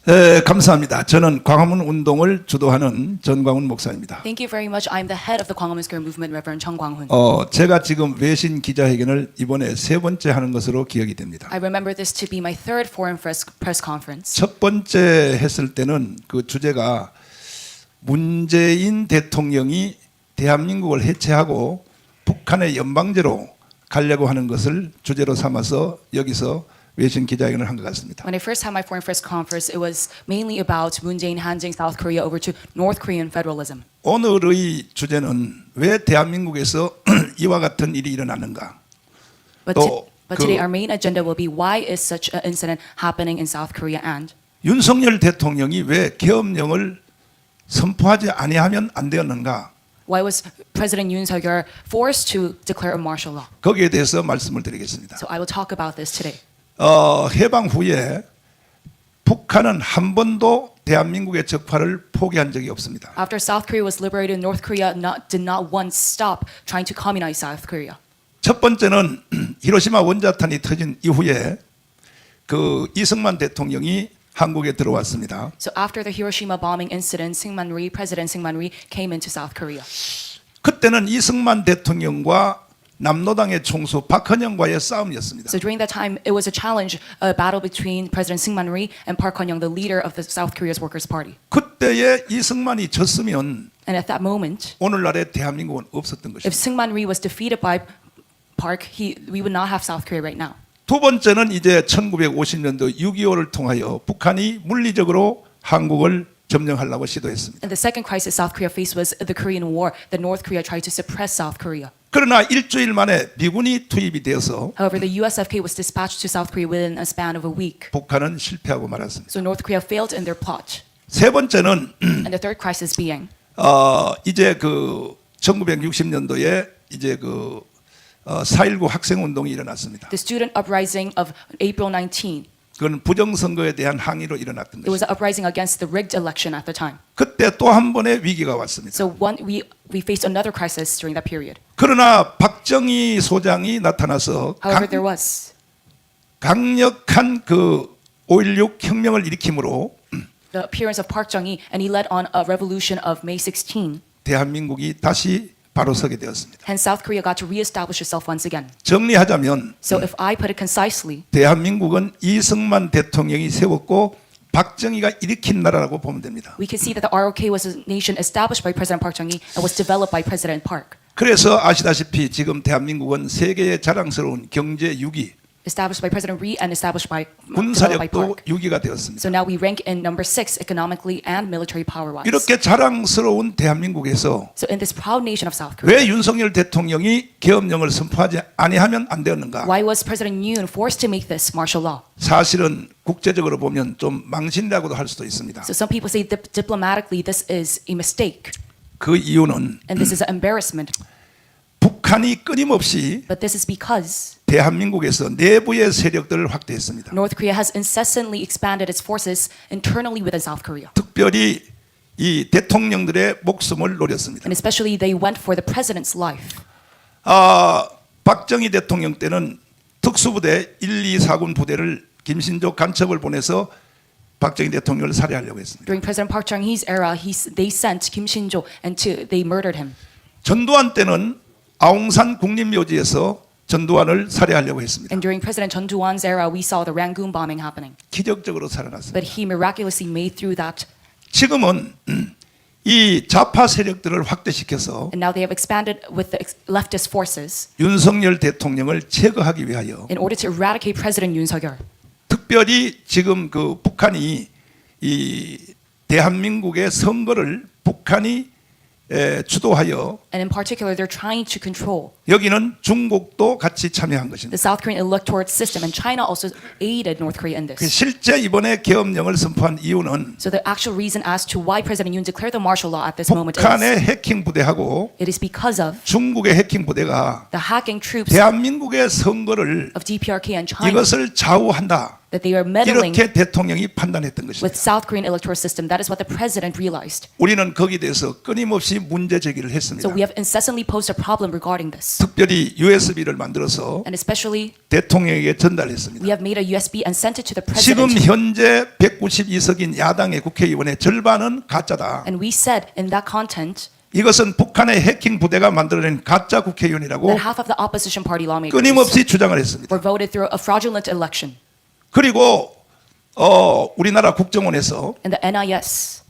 감사합니다. 저는 광화문 운동을 주도하는 전광훈 목사입니다. Thank you very much. I'm the head of the Gwanghwamun Square Movement, Reverend Chung Kwang-hun. 제가 지금 외신 기자회견을 이번에 세 번째 하는 것으로 기억이 됩니다. I remember this to be my third foreign press conference. 첫 번째 했을 때는 그 주제가 문재인 대통령이 대한민국을 해체하고 북한의 연방제로 가려고 하는 것을 주제로 삼아서 여기서 외신 기자회견을 한 것 같습니다. When I first had my foreign press conference, it was mainly about Moon Jae-in handing South Korea over to North Korean federalism. 오늘의 주제는 왜 대한민국에서 이와 같은 일이 일어나는가? But today our main agenda will be why is such an incident happening in South Korea and 윤석열 대통령이 왜 계엄령을 선포하지 아니하면 안 되었는가? why was President Yoon Suk-yeol forced to declare a martial law? 거기에 대해서 말씀을 드리겠습니다. So I will talk about this today. 해방 후에 북한은 한 번도 대한민국의 적파를 포기한 적이 없습니다. After South Korea was liberated, North Korea did not once stop trying to communize South Korea. 첫 번째는 히로시마 원자탄이 터진 이후에 그 이승만 대통령이 한국에 들어왔습니다. So after the Hiroshima bombing incident, President Syngman Rhee came into South Korea. 그때는 이승만 대통령과 남노당의 총수 박헌영과의 싸움이었습니다. So during that time, it was a challenge, a battle between President Syngman Rhee and Park Hun-young, the leader of the South Korea's Workers' Party. 그때에 이승만이 졌으면 And at that moment, 오늘날의 대한민국은 없었던 if 것입니다. Syngman Rhee was defeated by Park, we would not have South Korea right now. 두 번째는 이제 1950년도 6.25를 통하여 북한이 물리적으로 한국을 점령하려고 시도했습니다. And the second crisis South Korea faced was the Korean War. The North Korea tried to suppress South Korea. 그러나 일주일 만에 미군이 투입이 되어서 However, the USFK was dispatched to South Korea within a span of a week. 북한은 실패하고 말았습니다. So North Korea failed in their plot. 세 번째는 And the third crisis being 이제 그 1960년도에 이제 그 4.19 학생 운동이 일어났습니다. the student uprising of April 19. 그건 부정선거에 대한 항의로 일어났던 It was 것입니다. an uprising against the rigged election at the time. 그때 또 한 번의 위기가 왔습니다. So we faced another crisis during that period. 그러나 박정희 소장이 나타나서 However, there was 강력한 그 5.16 혁명을 일으킴으로 the appearance of Park Chung-hee, and he led on a revolution of May 16. 대한민국이 다시 바로 서게 되었습니다. Hence, South Korea got to reestablish itself once again. 정리하자면 So if I put it concisely, 대한민국은 이승만 대통령이 세웠고 박정희가 일으킨 나라라고 보면 됩니다. we can see that the ROK was a nation established by President Park Chung-hee and was developed by President Park. 그래서 아시다시피 지금 대한민국은 세계의 자랑스러운 경제 6위, Established by President Rhee and established by developed by 군사력도 Park. 6위가 되었습니다. So now we rank in number 6 economically and military power-wise. 이렇게 자랑스러운 대한민국에서 So in this proud nation of South Korea, 왜 윤석열 대통령이 계엄령을 선포하지 아니하면 안 되었는가? why was President Yoon forced to make this martial law? 사실은 국제적으로 보면 좀 망신이라고도 할 수도 있습니다. So some people say diplomatically this is a mistake 그 이유는 and this is an embarrassment. 북한이 끊임없이 But this is because 대한민국에서 내부의 세력들을 확대했습니다. North Korea has incessantly expanded its forces internally within South Korea. 특별히 이 대통령들의 목숨을 노렸습니다. And especially they went for the president's life. 박정희 대통령 때는 특수부대 1, 2, 4군 부대를 김신조 간첩을 보내서 박정희 대통령을 살해하려고 했습니다. During President Park Chung-hee's era, they sent Kim Shin-jo and they murdered him. 전두환 때는 아웅산 국립묘지에서 전두환을 살해하려고 했습니다. And during President Chun Doo-hwan's era, we saw the Rangoon bombing happening. 기적적으로 살아났습니다. But he miraculously made through that. 지금은 이 좌파 세력들을 확대시켜서 And now they have expanded with the leftist forces 윤석열 대통령을 제거하기 위하여 in order to eradicate President Yoon Suk-yeol. 특별히 지금 그 북한이 이 대한민국의 선거를 북한이 주도하여 And in particular, they're trying to control 여기는 중국도 같이 참여한 것입니다. the South Korean electorate system, and China also aided North Korea in this. 실제 이번에 계엄령을 선포한 이유는 So the actual reason as to why President Yoon declared the martial law at this moment 북한의 해킹 부대하고 it is because of 중국의 해킹 부대가 the hacking troops 대한민국의 선거를 of DPRK and China 이것을 좌우한다. that they are meddling 이렇게 대통령이 판단했던 with 것입니다. South Korean electoral system. That is what the president realized. 우리는 거기에 대해서 끊임없이 문제 제기를 했습니다. So we have incessantly posed a problem regarding this. 특별히 USB를 만들어서 And especially, 대통령에게 전달했습니다. we have made a USB and sent it to the 지금 president. 현재 192석인 야당의 국회의원의 절반은 가짜다. And we said in that content 이것은 북한의 해킹 부대가 만들어낸 가짜 국회의원이라고 that half of the opposition party lawmakers 끊임없이 주장을 했습니다. were voted through a fraudulent election. 그리고 우리나라 국정원에서 And the NIS,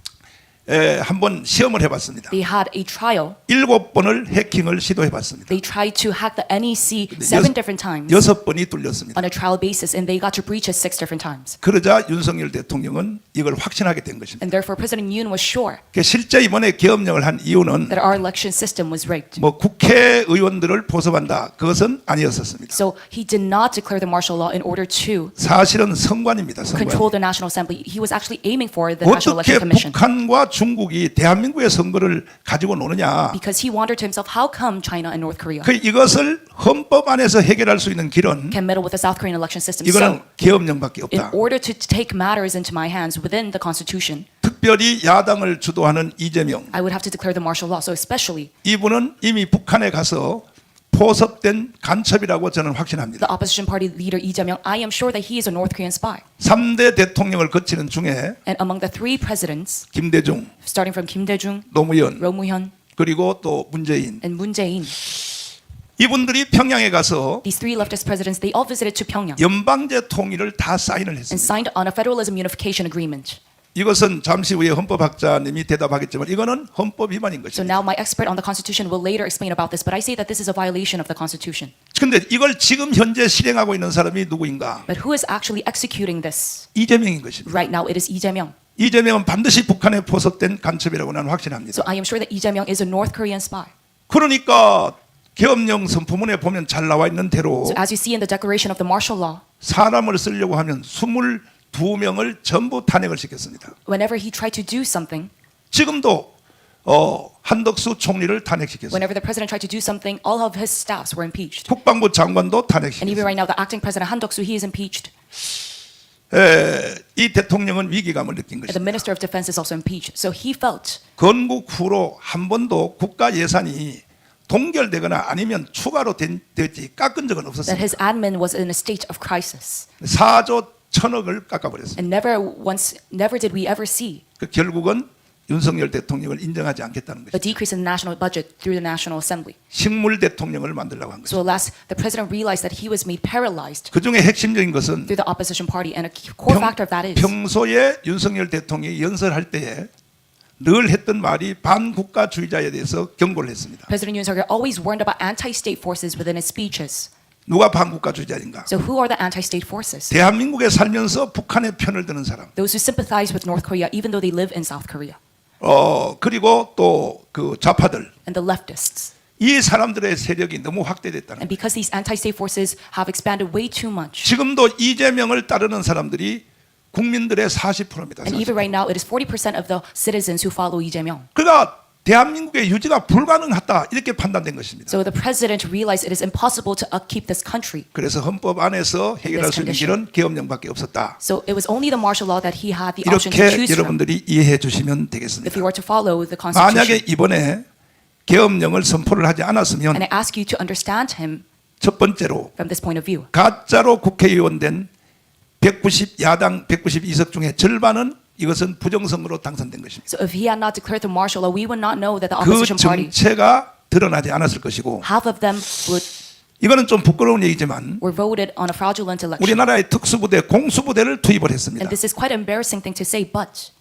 한번 시험을 해봤습니다. they had a trial. 7번을 해킹을 시도해봤습니다. They tried to hack the NEC 7 different times 6번이 뚫렸습니다. on a trial basis, and they got to breach it 6 different times. 그러자 윤석열 대통령은 이걸 확신하게 된 것입니다. And therefore, President Yoon was sure 실제 이번에 계엄령을 한 이유는 that our election system was rigged. 뭐 국회의원들을 포섭한다 그것은 아니었었습니다. So he did not declare the martial law in order to 사실은 선관입니다. control 선관. the National Assembly. He was actually aiming for the National 어떻게 Election Commission 북한과 중국이 대한민국의 선거를 가지고 노느냐? because he wondered to himself, how come China and North Korea 이것을 헌법 안에서 해결할 수 있는 길은 can meddle with the South Korean election system? 이거는 So, 계엄령밖에 in 없다. order to take matters into my hands within the Constitution, 특별히 야당을 주도하는 이재명 I would have to declare the martial law. So especially 이분은 이미 북한에 가서 포섭된 간첩이라고 저는 확신합니다. the opposition party leader Lee Jae-myung, I am sure that he is a North Korean spy. 3대 대통령을 거치는 중에 And among the 3 presidents, 김대중, starting from Kim Dae-jung, 노무현 Roh Moo-hyun, 그리고 또 문재인 and Moon Jae-in, 이분들이 평양에 가서 these 3 leftist presidents, they all visited to Pyongyang 연방제 통일을 다 사인을 and 했습니다. signed on a federalism unification agreement. 이것은 잠시 후에 헌법학자님이 대답하겠지만 이거는 헌법 위반인 So 것입니다. now my expert on the Constitution will later explain about this, but I say that this is a violation of the Constitution. 그런데 이걸 지금 현재 실행하고 있는 사람이 누구인가? But who is actually executing this? 이재명인 것입니다. Right now, it is Lee Jae-myung. 이재명은 반드시 북한에 포섭된 간첩이라고 나는 확신합니다. So I am sure that Lee Jae-myung is a North Korean spy. 그러니까 계엄령 선포문에 보면 잘 나와 있는 대로 So as you see in the declaration of the martial law, 사람을 쓰려고 하면 22명을 전부 탄핵을 시켰습니다. whenever he tried to do something, 지금도 한덕수 총리를 탄핵시켰습니다. whenever the president tried to do something, all of his staffs were impeached. 국방부 장관도 And even 탄핵시켰습니다. right now, the acting president Han Duck-soo, he is impeached. 이 대통령은 위기감을 느낀 And the 것입니다. minister of defense is also impeached. So he felt 건국 후로 한 번도 국가 예산이 동결되거나 아니면 추가로 됐지 깎은 적은 that 없었습니다. his admin was in a state of crisis. 4조 1,000억을 깎아버렸습니다. And never did we ever see 결국은 윤석열 대통령을 인정하지 않겠다는 a 것입니다. decrease in the national budget through the National Assembly. 식물 대통령을 만들려고 한 So 것입니다. alas, the president realized that he was made paralyzed 그 중에 핵심적인 것은 through the opposition party, and a core factor of that is 평소에 윤석열 대통령이 연설할 때에 늘 했던 말이 반국가주의자에 대해서 경고를 했습니다. President Yoon Suk-yeol always warned about anti-state forces within his speeches. 누가 반국가주의자인가? So who are the anti-state forces? 대한민국에 살면서 북한의 편을 드는 사람. Those who sympathize with North Korea even though they live in South Korea. 그리고 또 그 좌파들. And the leftists. 이 사람들의 세력이 너무 확대됐다는 And 거예요. because these anti-state forces have expanded way too much. 지금도 이재명을 따르는 사람들이 국민들의 40%입니다. And even right now, it is 40% of the citizens who follow Lee Jae-myung. 그러니까 대한민국의 유지가 불가능하다 이렇게 판단된 것입니다. So the president realized it is impossible to upkeep this country. 그래서 헌법 안에서 해결할 수 있는 길은 계엄령밖에 없었다. So it was only the martial law that he had the option to 이렇게 choose from. 여러분들이 이해해 주시면 If 되겠습니다. you were to follow the 만약에 Constitution. 이번에 계엄령을 선포를 하지 않았으면 And I ask you to understand him 첫 번째로 from this point of view. 가짜로 국회의원 된 야당 192석 중에 절반은 이것은 부정선거로 당선된 것입니다. So if he had not declared the martial law, we would not know that the 그 opposition party, 정체가 드러나지 않았을 것이고 half of them 이거는 좀 부끄러운 얘기지만 were voted on a fraudulent election. 우리나라의 특수부대 공수부대를 투입을 했습니다. And this is quite an embarrassing thing to say, but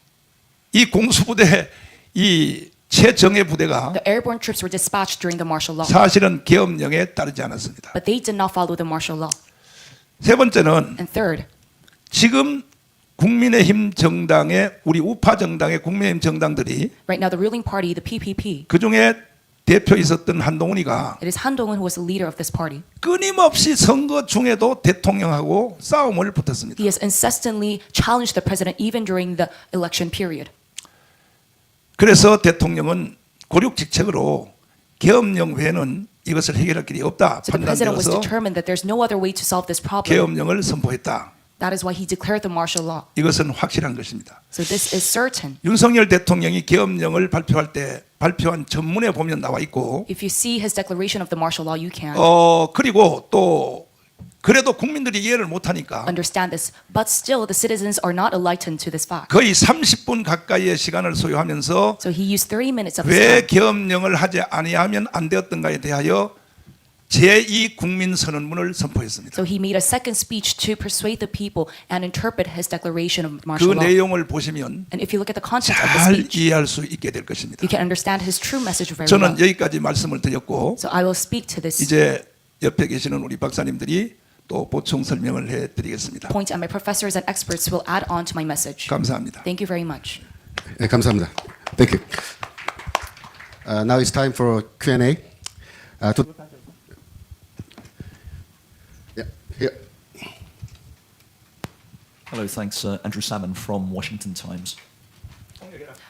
이 공수부대 이 최정예 부대가 the airborne troops were dispatched during the martial law. 사실은 계엄령에 따르지 않았습니다. But they did not follow the martial law. 세 번째는 And third, 지금 국민의힘 정당의 우리 우파 정당의 국민의힘 정당들이 right now the ruling party, the PPP, 그 중에 대표 있었던 한동훈이가 it is Han Dong-un who was the leader of this party. 끊임없이 선거 중에도 대통령하고 싸움을 붙었습니다. He has incessantly challenged the president even during the election period. 그래서 대통령은 고륙직책으로 계엄령 외에는 이것을 해결할 길이 없다 So the president was 판단되어서 determined that there's no other way to solve this problem. 계엄령을 선포했다. That is why he declared the martial law. 이것은 확실한 것입니다. So this is certain. 윤석열 대통령이 계엄령을 발표할 때 발표한 전문에 보면 나와 있고 If you see his declaration of the martial law, you can 그리고 또 그래도 국민들이 이해를 못하니까 understand this. But still, the citizens are not enlightened to this fact. 거의 30분 가까이의 시간을 소요하면서 So he used 30 minutes of his 왜 time. 계엄령을 하지 아니하면 안 되었던가에 대하여 제2 국민 선언문을 선포했습니다. So he made a second speech to persuade the people and interpret his declaration of 그 martial law. 내용을 보시면 And if you look at the content of the 잘 speech, 이해할 수 있게 될 것입니다. you can understand his true message very 저는 well. 여기까지 말씀을 드렸고 So I will speak to this 이제 옆에 계시는 우리 박사님들이 또 보충 설명을 해드리겠습니다. point, and my professors and experts will add on to my message. 감사합니다. Thank you very much. 네, 감사합니다. Thank you. Now it's time for Q&A. Yeah, here. Hello, thanks. Andrew Salmon from Washington Times.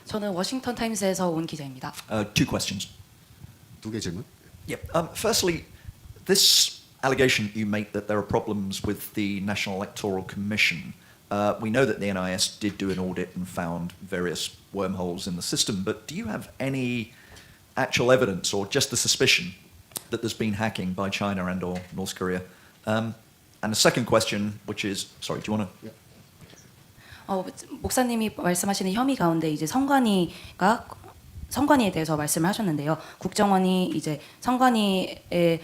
저는 워싱턴 타임스에서 온 기자입니다. Two questions. 두 개 질문. Yep. Firstly, this allegation you make that there are problems with the National Electoral Commission. We know that the NIS did do an audit and found various wormholes in the system, but do you have any actual evidence or just the suspicion that there's been hacking by China and or North Korea? And the second question, which is, sorry, do you want to? 목사님이 말씀하시는 혐의 가운데 이제 선관위에 대해서 말씀을 하셨는데요. 국정원이 이제 선관위의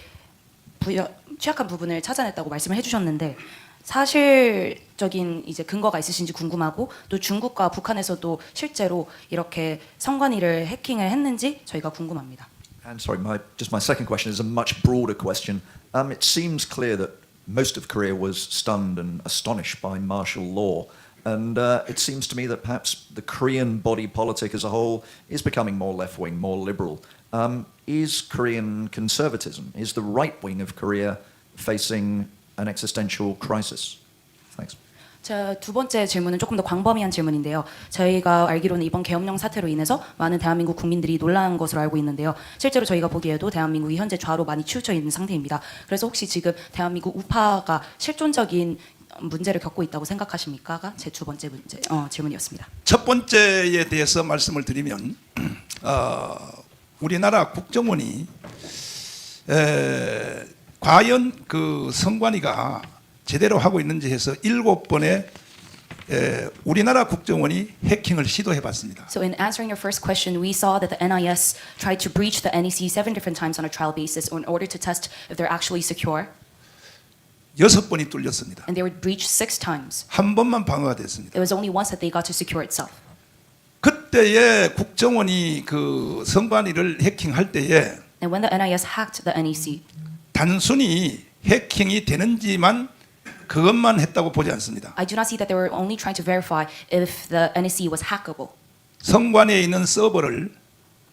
취약한 부분을 찾아냈다고 말씀을 해주셨는데 사실적인 이제 근거가 있으신지 궁금하고 또 중국과 북한에서도 실제로 이렇게 선관위를 해킹을 했는지 저희가 궁금합니다. And sorry, my second question is a much broader question. It seems clear that most of Korea was stunned and astonished by martial law. And it seems to me that perhaps the Korean body politic as a whole is becoming more left-wing, more liberal. Is Korean conservatism, is the right wing of Korea facing an existential crisis? Thanks. 자, 두 번째 질문은 조금 더 광범위한 질문인데요. 저희가 알기로는 이번 계엄령 사태로 인해서 많은 대한민국 국민들이 놀란 것으로 알고 있는데요. 실제로 저희가 보기에도 대한민국이 현재 좌로 많이 치우쳐 있는 상태입니다. 그래서 혹시 지금 대한민국 우파가 실존적인 문제를 겪고 있다고 생각하십니까?가 제 두 번째 질문이었습니다. 첫 번째에 대해서 말씀을 드리면 우리나라 국정원이 과연 그 선관위가 제대로 하고 있는지 해서 7번의 우리나라 국정원이 해킹을 시도해봤습니다. So in answering your first question, we saw that the NIS tried to breach the NEC 7 different times on a trial basis in order to test if they're actually secure. 6번이 뚫렸습니다. And they were breached 6 times. 한 번만 방어가 됐습니다. It was only once that they got to secure itself. 그때에 국정원이 그 선관위를 해킹할 때에 And when the NIS hacked the NEC, 단순히 해킹이 되는지만 그것만 했다고 보지 않습니다. I do not see that they were only trying to verify if the NEC was hackable. 선관위에 있는 서버를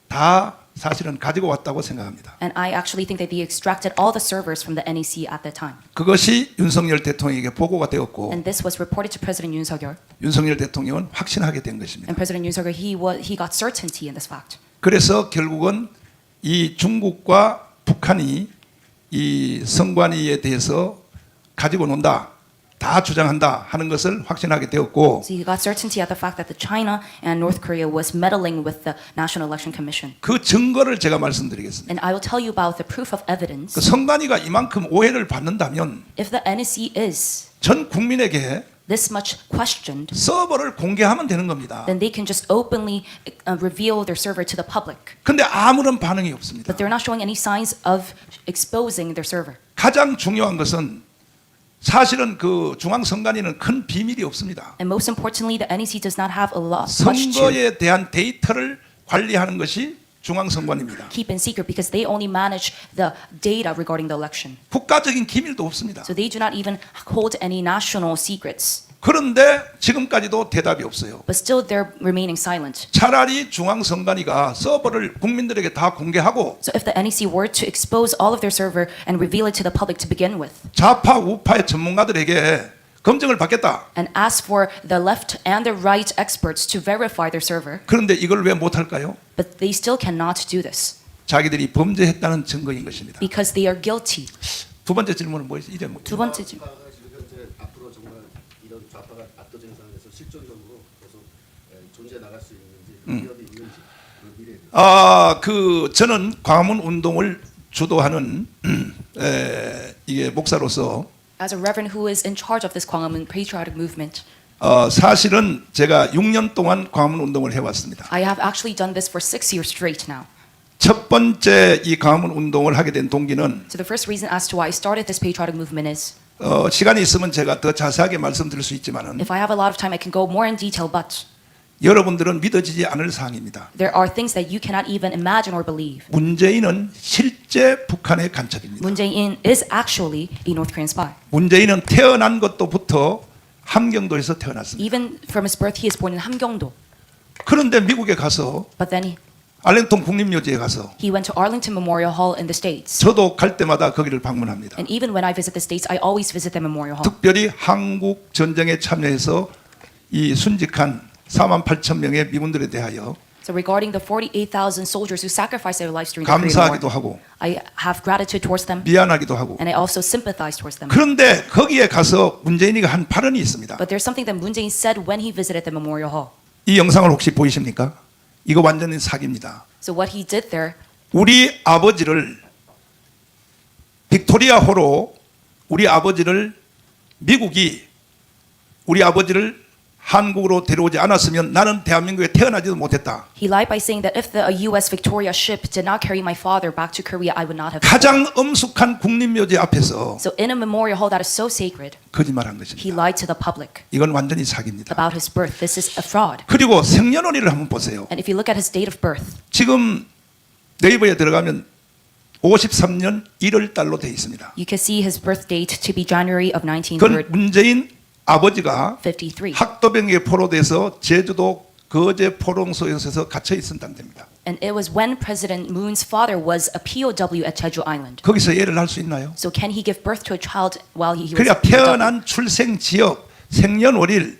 다 사실은 가지고 왔다고 생각합니다. And I actually think that they extracted all the servers from the NEC at that time. 그것이 윤석열 대통령에게 보고가 되었고 And this was reported to President Yoon Suk-yeol. 윤석열 대통령은 확신하게 된 것입니다. And President Yoon Suk-yeol, he got certainty in this fact. 그래서 결국은 이 중국과 북한이 이 선관위에 대해서 가지고 논다, 다 주장한다 하는 것을 확신하게 되었고 So he got certainty at the fact that the China and North Korea was meddling with the National Election Commission. 그 증거를 제가 말씀드리겠습니다. And I will tell you about the proof of evidence. 그 선관위가 이만큼 오해를 받는다면 If the NEC is 전 국민에게 this much questioned, 서버를 공개하면 되는 겁니다. then they can just openly reveal their server to the public. 근데 아무런 반응이 없습니다. But they're not showing any signs of exposing their server. 가장 중요한 것은 사실은 그 중앙선관위는 큰 비밀이 없습니다. And most importantly, the NEC does not have a lot much to 선거에 대한 데이터를 관리하는 것이 중앙선관위입니다. keep in secret because they only manage the data regarding the election. 국가적인 기밀도 없습니다. So they do not even hold any national secrets. 그런데 지금까지도 대답이 없어요. But still they're remaining silent. 차라리 중앙선관위가 서버를 국민들에게 다 공개하고 So if the NEC were to expose all of their server and reveal it to the public to begin with, 좌파 우파의 전문가들에게 검증을 받겠다. and ask for the left and the right experts to verify their server, 그런데 이걸 왜 못할까요? but they still cannot do this 자기들이 범죄했다는 증거인 것입니다. because they are guilty. 두 번째 질문은 뭐였어요? 이제 뭐 두 번째 질문. 앞으로 정말 실존적으로 계속 존재 나갈 수 있는지 위협이 있는지 그 미래에 저는 광화문 운동을 주도하는 이게 목사로서 As a reverend who is in charge of this Gwanghwamun patriotic movement, 사실은 제가 6년 동안 광화문 운동을 해왔습니다. I have actually done this for 6 years straight now. 첫 번째 이 광화문 운동을 하게 된 동기는 So the first reason as to why I started this patriotic movement is, 시간이 있으면 제가 더 자세하게 말씀드릴 수 있지만은 if I have a lot of time, I can go more in detail, but 여러분들은 믿어지지 않을 사항입니다. there are things that you cannot even imagine or believe. 문재인은 실제 북한의 간첩입니다. Moon Jae-in is actually a North Korean spy. 문재인은 태어난 것부터 함경도에서 태어났습니다. Even from his birth, he is born in Hamgyongdo. 그런데 미국에 가서 But then 알랭턴 국립묘지에 가서 he went to Arlington Memorial Hall in the States. 저도 갈 때마다 거기를 방문합니다. And even when I visit the States, I always visit the Memorial Hall. 특별히 한국 전쟁에 참여해서 이 순직한 48,000명의 미군들에 대하여 So regarding the 48,000 soldiers who sacrificed their lives during the Korean 감사하기도 War, 하고 I have gratitude towards them, 미안하기도 하고 and I also sympathize towards them. 그런데 거기에 가서 문재인이가 한 발언이 있습니다. But there's something that Moon Jae-in said when he visited the Memorial Hall. 이 영상을 혹시 보이십니까? 이거 완전히 사기입니다. So what he did there, 우리 아버지를 빅토리아호로 우리 아버지를 미국이 우리 아버지를 한국으로 데려오지 않았으면 나는 대한민국에 태어나지도 못했다. he lied by saying that if the U.S. Victoria ship did not carry my father back to Korea, I would not have. 가장 엄숙한 국립묘지 앞에서 So in a memorial hall that is so sacred, 거짓말한 he 것입니다. lied to the public 이건 완전히 사기입니다. about his birth. This is a fraud. 그리고 생년월일을 한번 보세요. And if you look at his date of birth, 지금 네이버에 들어가면 53년 1월 달로 되어 있습니다. you can see his birth date to be January of 그건 1953. 문재인 아버지가 학도병에 포로돼서 제주도 거제 포롱소에서 갇혀 있었다는 됩니다. And it was when President Moon's father was a POW at Jeju Island. 거기서 예를 할 수 있나요? So can he give birth to a child while he was 그러니까 a POW? 태어난 출생 지역, 생년월일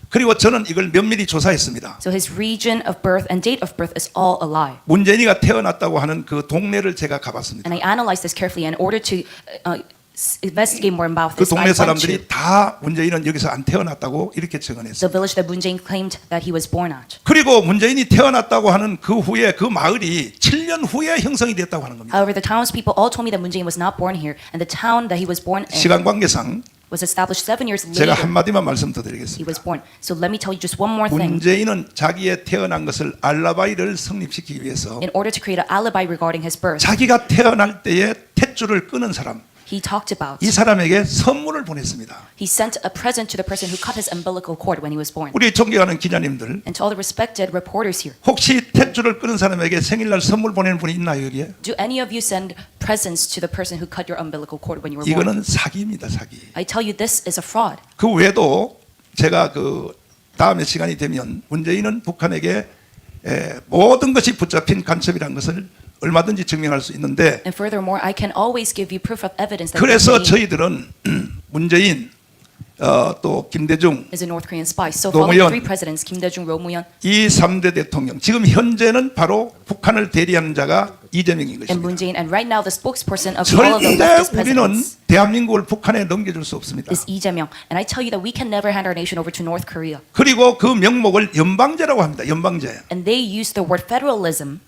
그리고 저는 이걸 면밀히 조사했습니다. So his region of birth and date of birth is all a lie. 문재인이가 태어났다고 하는 그 동네를 제가 가봤습니다. And I analyzed this carefully in order to investigate more about 그 this. I 동네 went to 사람들이 다 문재인은 여기서 안 태어났다고 이렇게 증언했어요. the village that Moon Jae-in claimed that he was born at. 그리고 문재인이 태어났다고 하는 그 후에 그 마을이 7년 후에 형성이 됐다고 하는 겁니다. However, the townspeople all told me that Moon Jae-in was not born here, and the town that he was born in 시간 관계상 was established 7 years 제가 later. 한마디만 말씀 더 He 드리겠습니다. was born. So let me tell you just one more thing. 문재인은 자기의 태어난 것을 알라바이를 성립시키기 위해서 In order to create an alibi regarding his birth, 자기가 태어날 때에 탯줄을 끄는 사람 he talked about. 이 사람에게 선물을 보냈습니다. He sent a present to the person who cut his umbilical cord when he was born. 우리 존경하는 기자님들 And to all the respected reporters here, 혹시 탯줄을 끄는 사람에게 생일날 선물 보내는 분이 있나요 여기에? do any of you send presents to the person who cut your umbilical cord when you were born? 이거는 사기입니다 사기. I tell you, this is a fraud. 그 외에도 제가 그 다음에 시간이 되면 문재인은 북한에게 모든 것이 붙잡힌 간첩이라는 것을 얼마든지 증명할 수 있는데 And furthermore, I can always give you proof of evidence that 그래서 Moon Jae-in 저희들은 문재인 또 김대중 is a North Korean spy. So following 노무현. three presidents, Kim Dae-jung, Roh Moo-hyun, 이 3대 대통령 지금 현재는 바로 북한을 대리하는 자가 이재명인 and Moon 것입니다. Jae-in, and right now the spokesperson of all of the 절대 leftist 우리는 presidents 대한민국을 북한에 넘겨줄 수 없습니다. is Lee Jae-myung. And I tell you that we can never hand our nation over to North Korea. 그리고 그 명목을 연방제라고 합니다. 연방제. And they use the word federalism.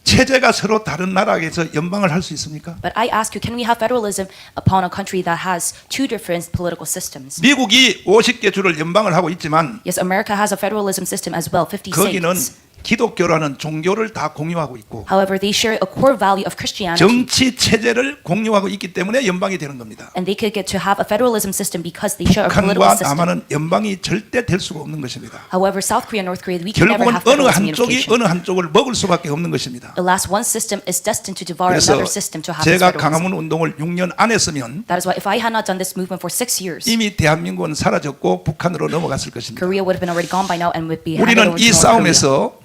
체제가 서로 다른 나라에서 연방을 할 수 있습니까? But I ask you, can we have federalism upon a country that has two different political systems? 미국이 50개 주를 연방을 하고 있지만 Yes, America has a federalism system as well, 50 거기는 states. 기독교라는 종교를 다 공유하고 있고 However, they share a core value of Christianity. 정치 체제를 공유하고 있기 때문에 연방이 되는 겁니다. And they could get to have a federalism system because they share a political 북한과 system. 남한은 연방이 절대 될 수가 없는 것입니다. However, South Korea and North Korea, we can never 결국은 have 어느 federalism 한쪽이 unification. 어느 한쪽을 먹을 수밖에 없는 것입니다. Alas, one system is destined to devour 그래서 another system to have its 제가 federalism. 강화문 운동을 6년 안 했으면 That is why if I had not done this movement for 6 years, 이미 대한민국은 사라졌고 북한으로 넘어갔을 것입니다. Korea would have been already gone by now and would be handed 우리는 over to 이 North Korea. 싸움에서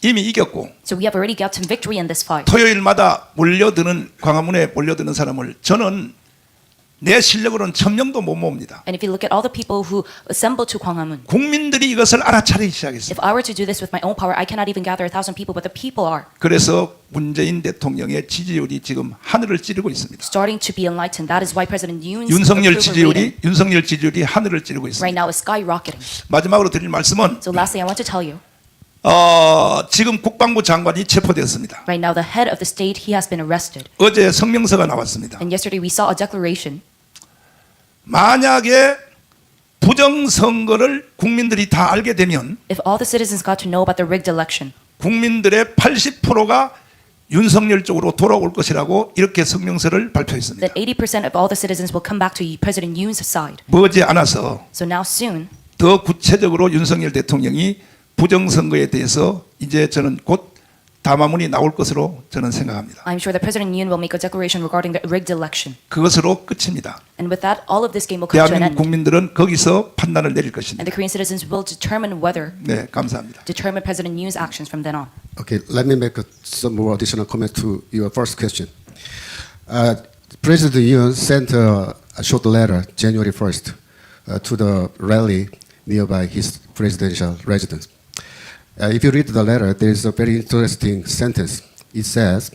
이미 이겼고 So we have already gotten victory in this fight. 토요일마다 몰려드는 광화문에 몰려드는 사람을 저는 내 실력으로는 1000명도 못 모읍니다. And if you look at all the people who assembled to Gwanghwamun, 국민들이 이것을 알아차리기 시작했습니다. if I were to do this with my own power, I cannot even gather 1,000 people, but the people are 그래서 문재인 대통령의 지지율이 지금 하늘을 찌르고 있습니다. starting to be enlightened. That is why President Yoon's 윤석열 approval rating 지지율이 하늘을 찌르고 right 있습니다. now is skyrocketing. 마지막으로 드릴 말씀은 So lastly, I want to tell you, 지금 국방부 장관이 체포되었습니다. right now the head of the state, he has been arrested. 어제 성명서가 나왔습니다. And yesterday we saw a declaration. 만약에 부정선거를 국민들이 다 알게 되면 If all the citizens got to know about the rigged election, 국민들의 80%가 윤석열 쪽으로 돌아올 것이라고 이렇게 성명서를 발표했습니다. that 80% of all the citizens will come back to President Yoon's side. 머지않아서 So now soon, 더 구체적으로 윤석열 대통령이 부정선거에 대해서 이제 저는 곧 담화문이 나올 것으로 저는 생각합니다. I'm sure that President Yoon will make a declaration regarding the rigged election. 그것으로 끝입니다. And with that, all of this game will come to an 대한민국 end. 국민들은 거기서 판단을 내릴 And 것입니다. the Korean citizens will determine whether, 네, 감사합니다. determine President Yoon's actions from then on. Okay, let me make some more additional comments to your first question. President Yoon sent a short letter January 1st to the rally nearby his presidential residence. If you read the letter, there is a very interesting sentence. It says,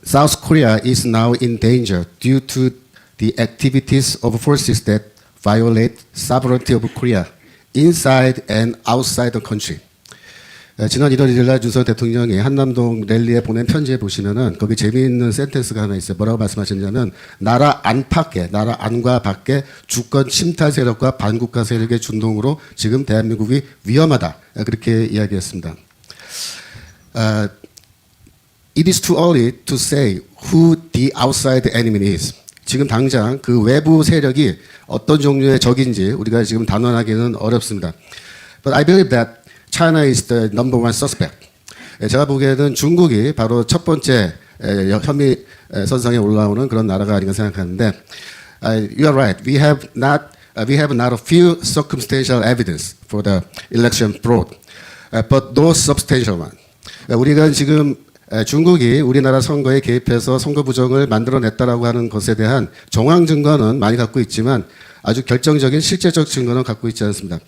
South Korea is now in danger due to the activities of forces that violate sovereignty of Korea inside and outside the country. 지난 1월 1일 날 윤석열 대통령이 한남동 랠리에 보낸 편지에 보시면은 거기 재미있는 센텐스가 하나 있어요. 뭐라고 말씀하셨냐면 나라 안팎에, 나라 안과 밖에 주권 침탈 세력과 반국가 세력의 준동으로 지금 대한민국이 위험하다. 그렇게 이야기했습니다. It is too early to say who the outside enemy is. 지금 당장 그 외부 세력이 어떤 종류의 적인지 우리가 지금 단언하기는 어렵습니다. But I believe that China is the number one suspect. 제가 보기에는 중국이 바로 첫 번째 혐의 선상에 올라오는 그런 나라가 아닌가 생각하는데, you are right. We have not a few circumstantial evidence for the election fraud, but no substantial one. 우리가 지금 중국이 우리나라 선거에 개입해서 선거 부정을 만들어냈다라고 하는 것에 대한 정황 증거는 많이 갖고 있지만 아주 결정적인 실제적 증거는 갖고 있지 않습니다.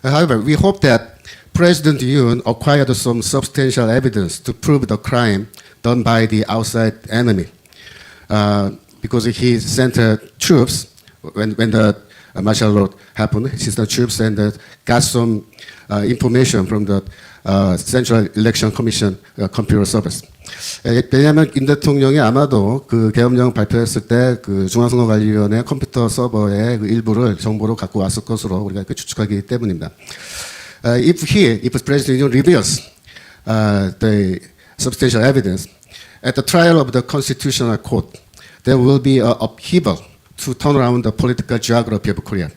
However, we hope that President Yoon acquired some substantial evidence to prove the crime done by the outside enemy, because he sent troops when the martial law happened. He sent troops and got some information from the Central Election Commission computer service. 왜냐하면 김 대통령이 아마도 그 계엄령 발표했을 때 그 중앙선거관리위원회 컴퓨터 서버의 그 일부를 정보로 갖고 왔을 것으로 우리가 추측하기 때문입니다. If President Yoon reveals the substantial evidence at the trial of the Constitutional Court, there will be an upheaval to turn around the political geography of Korea.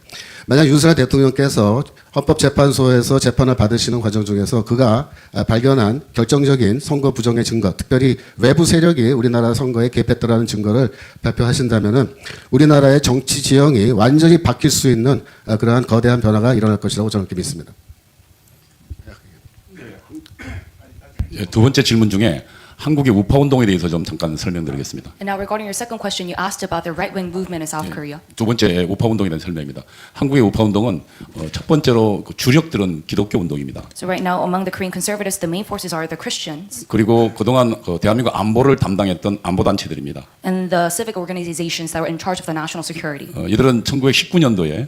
만약 윤석열 대통령께서 헌법재판소에서 재판을 받으시는 과정 중에서 그가 발견한 결정적인 선거 부정의 증거, 특별히 외부 세력이 우리나라 선거에 개입했다라는 증거를 발표하신다면은 우리나라의 정치 지형이 완전히 바뀔 수 있는 그러한 거대한 변화가 일어날 것이라고 저는 그렇게 믿습니다. 두 번째 질문 중에 한국의 우파 운동에 대해서 좀 잠깐 설명드리겠습니다. And now regarding your second question, you asked about the right-wing movement in South Korea. 두 번째 우파 운동에 대한 설명입니다. 한국의 우파 운동은 첫 번째로 주력들은 기독교 운동입니다. So right now, among the Korean conservatives, the main forces are the Christians 그리고 그동안 대한민국 안보를 담당했던 안보 단체들입니다. and the civic organizations that were in charge of the national security. 이들은 1919년도에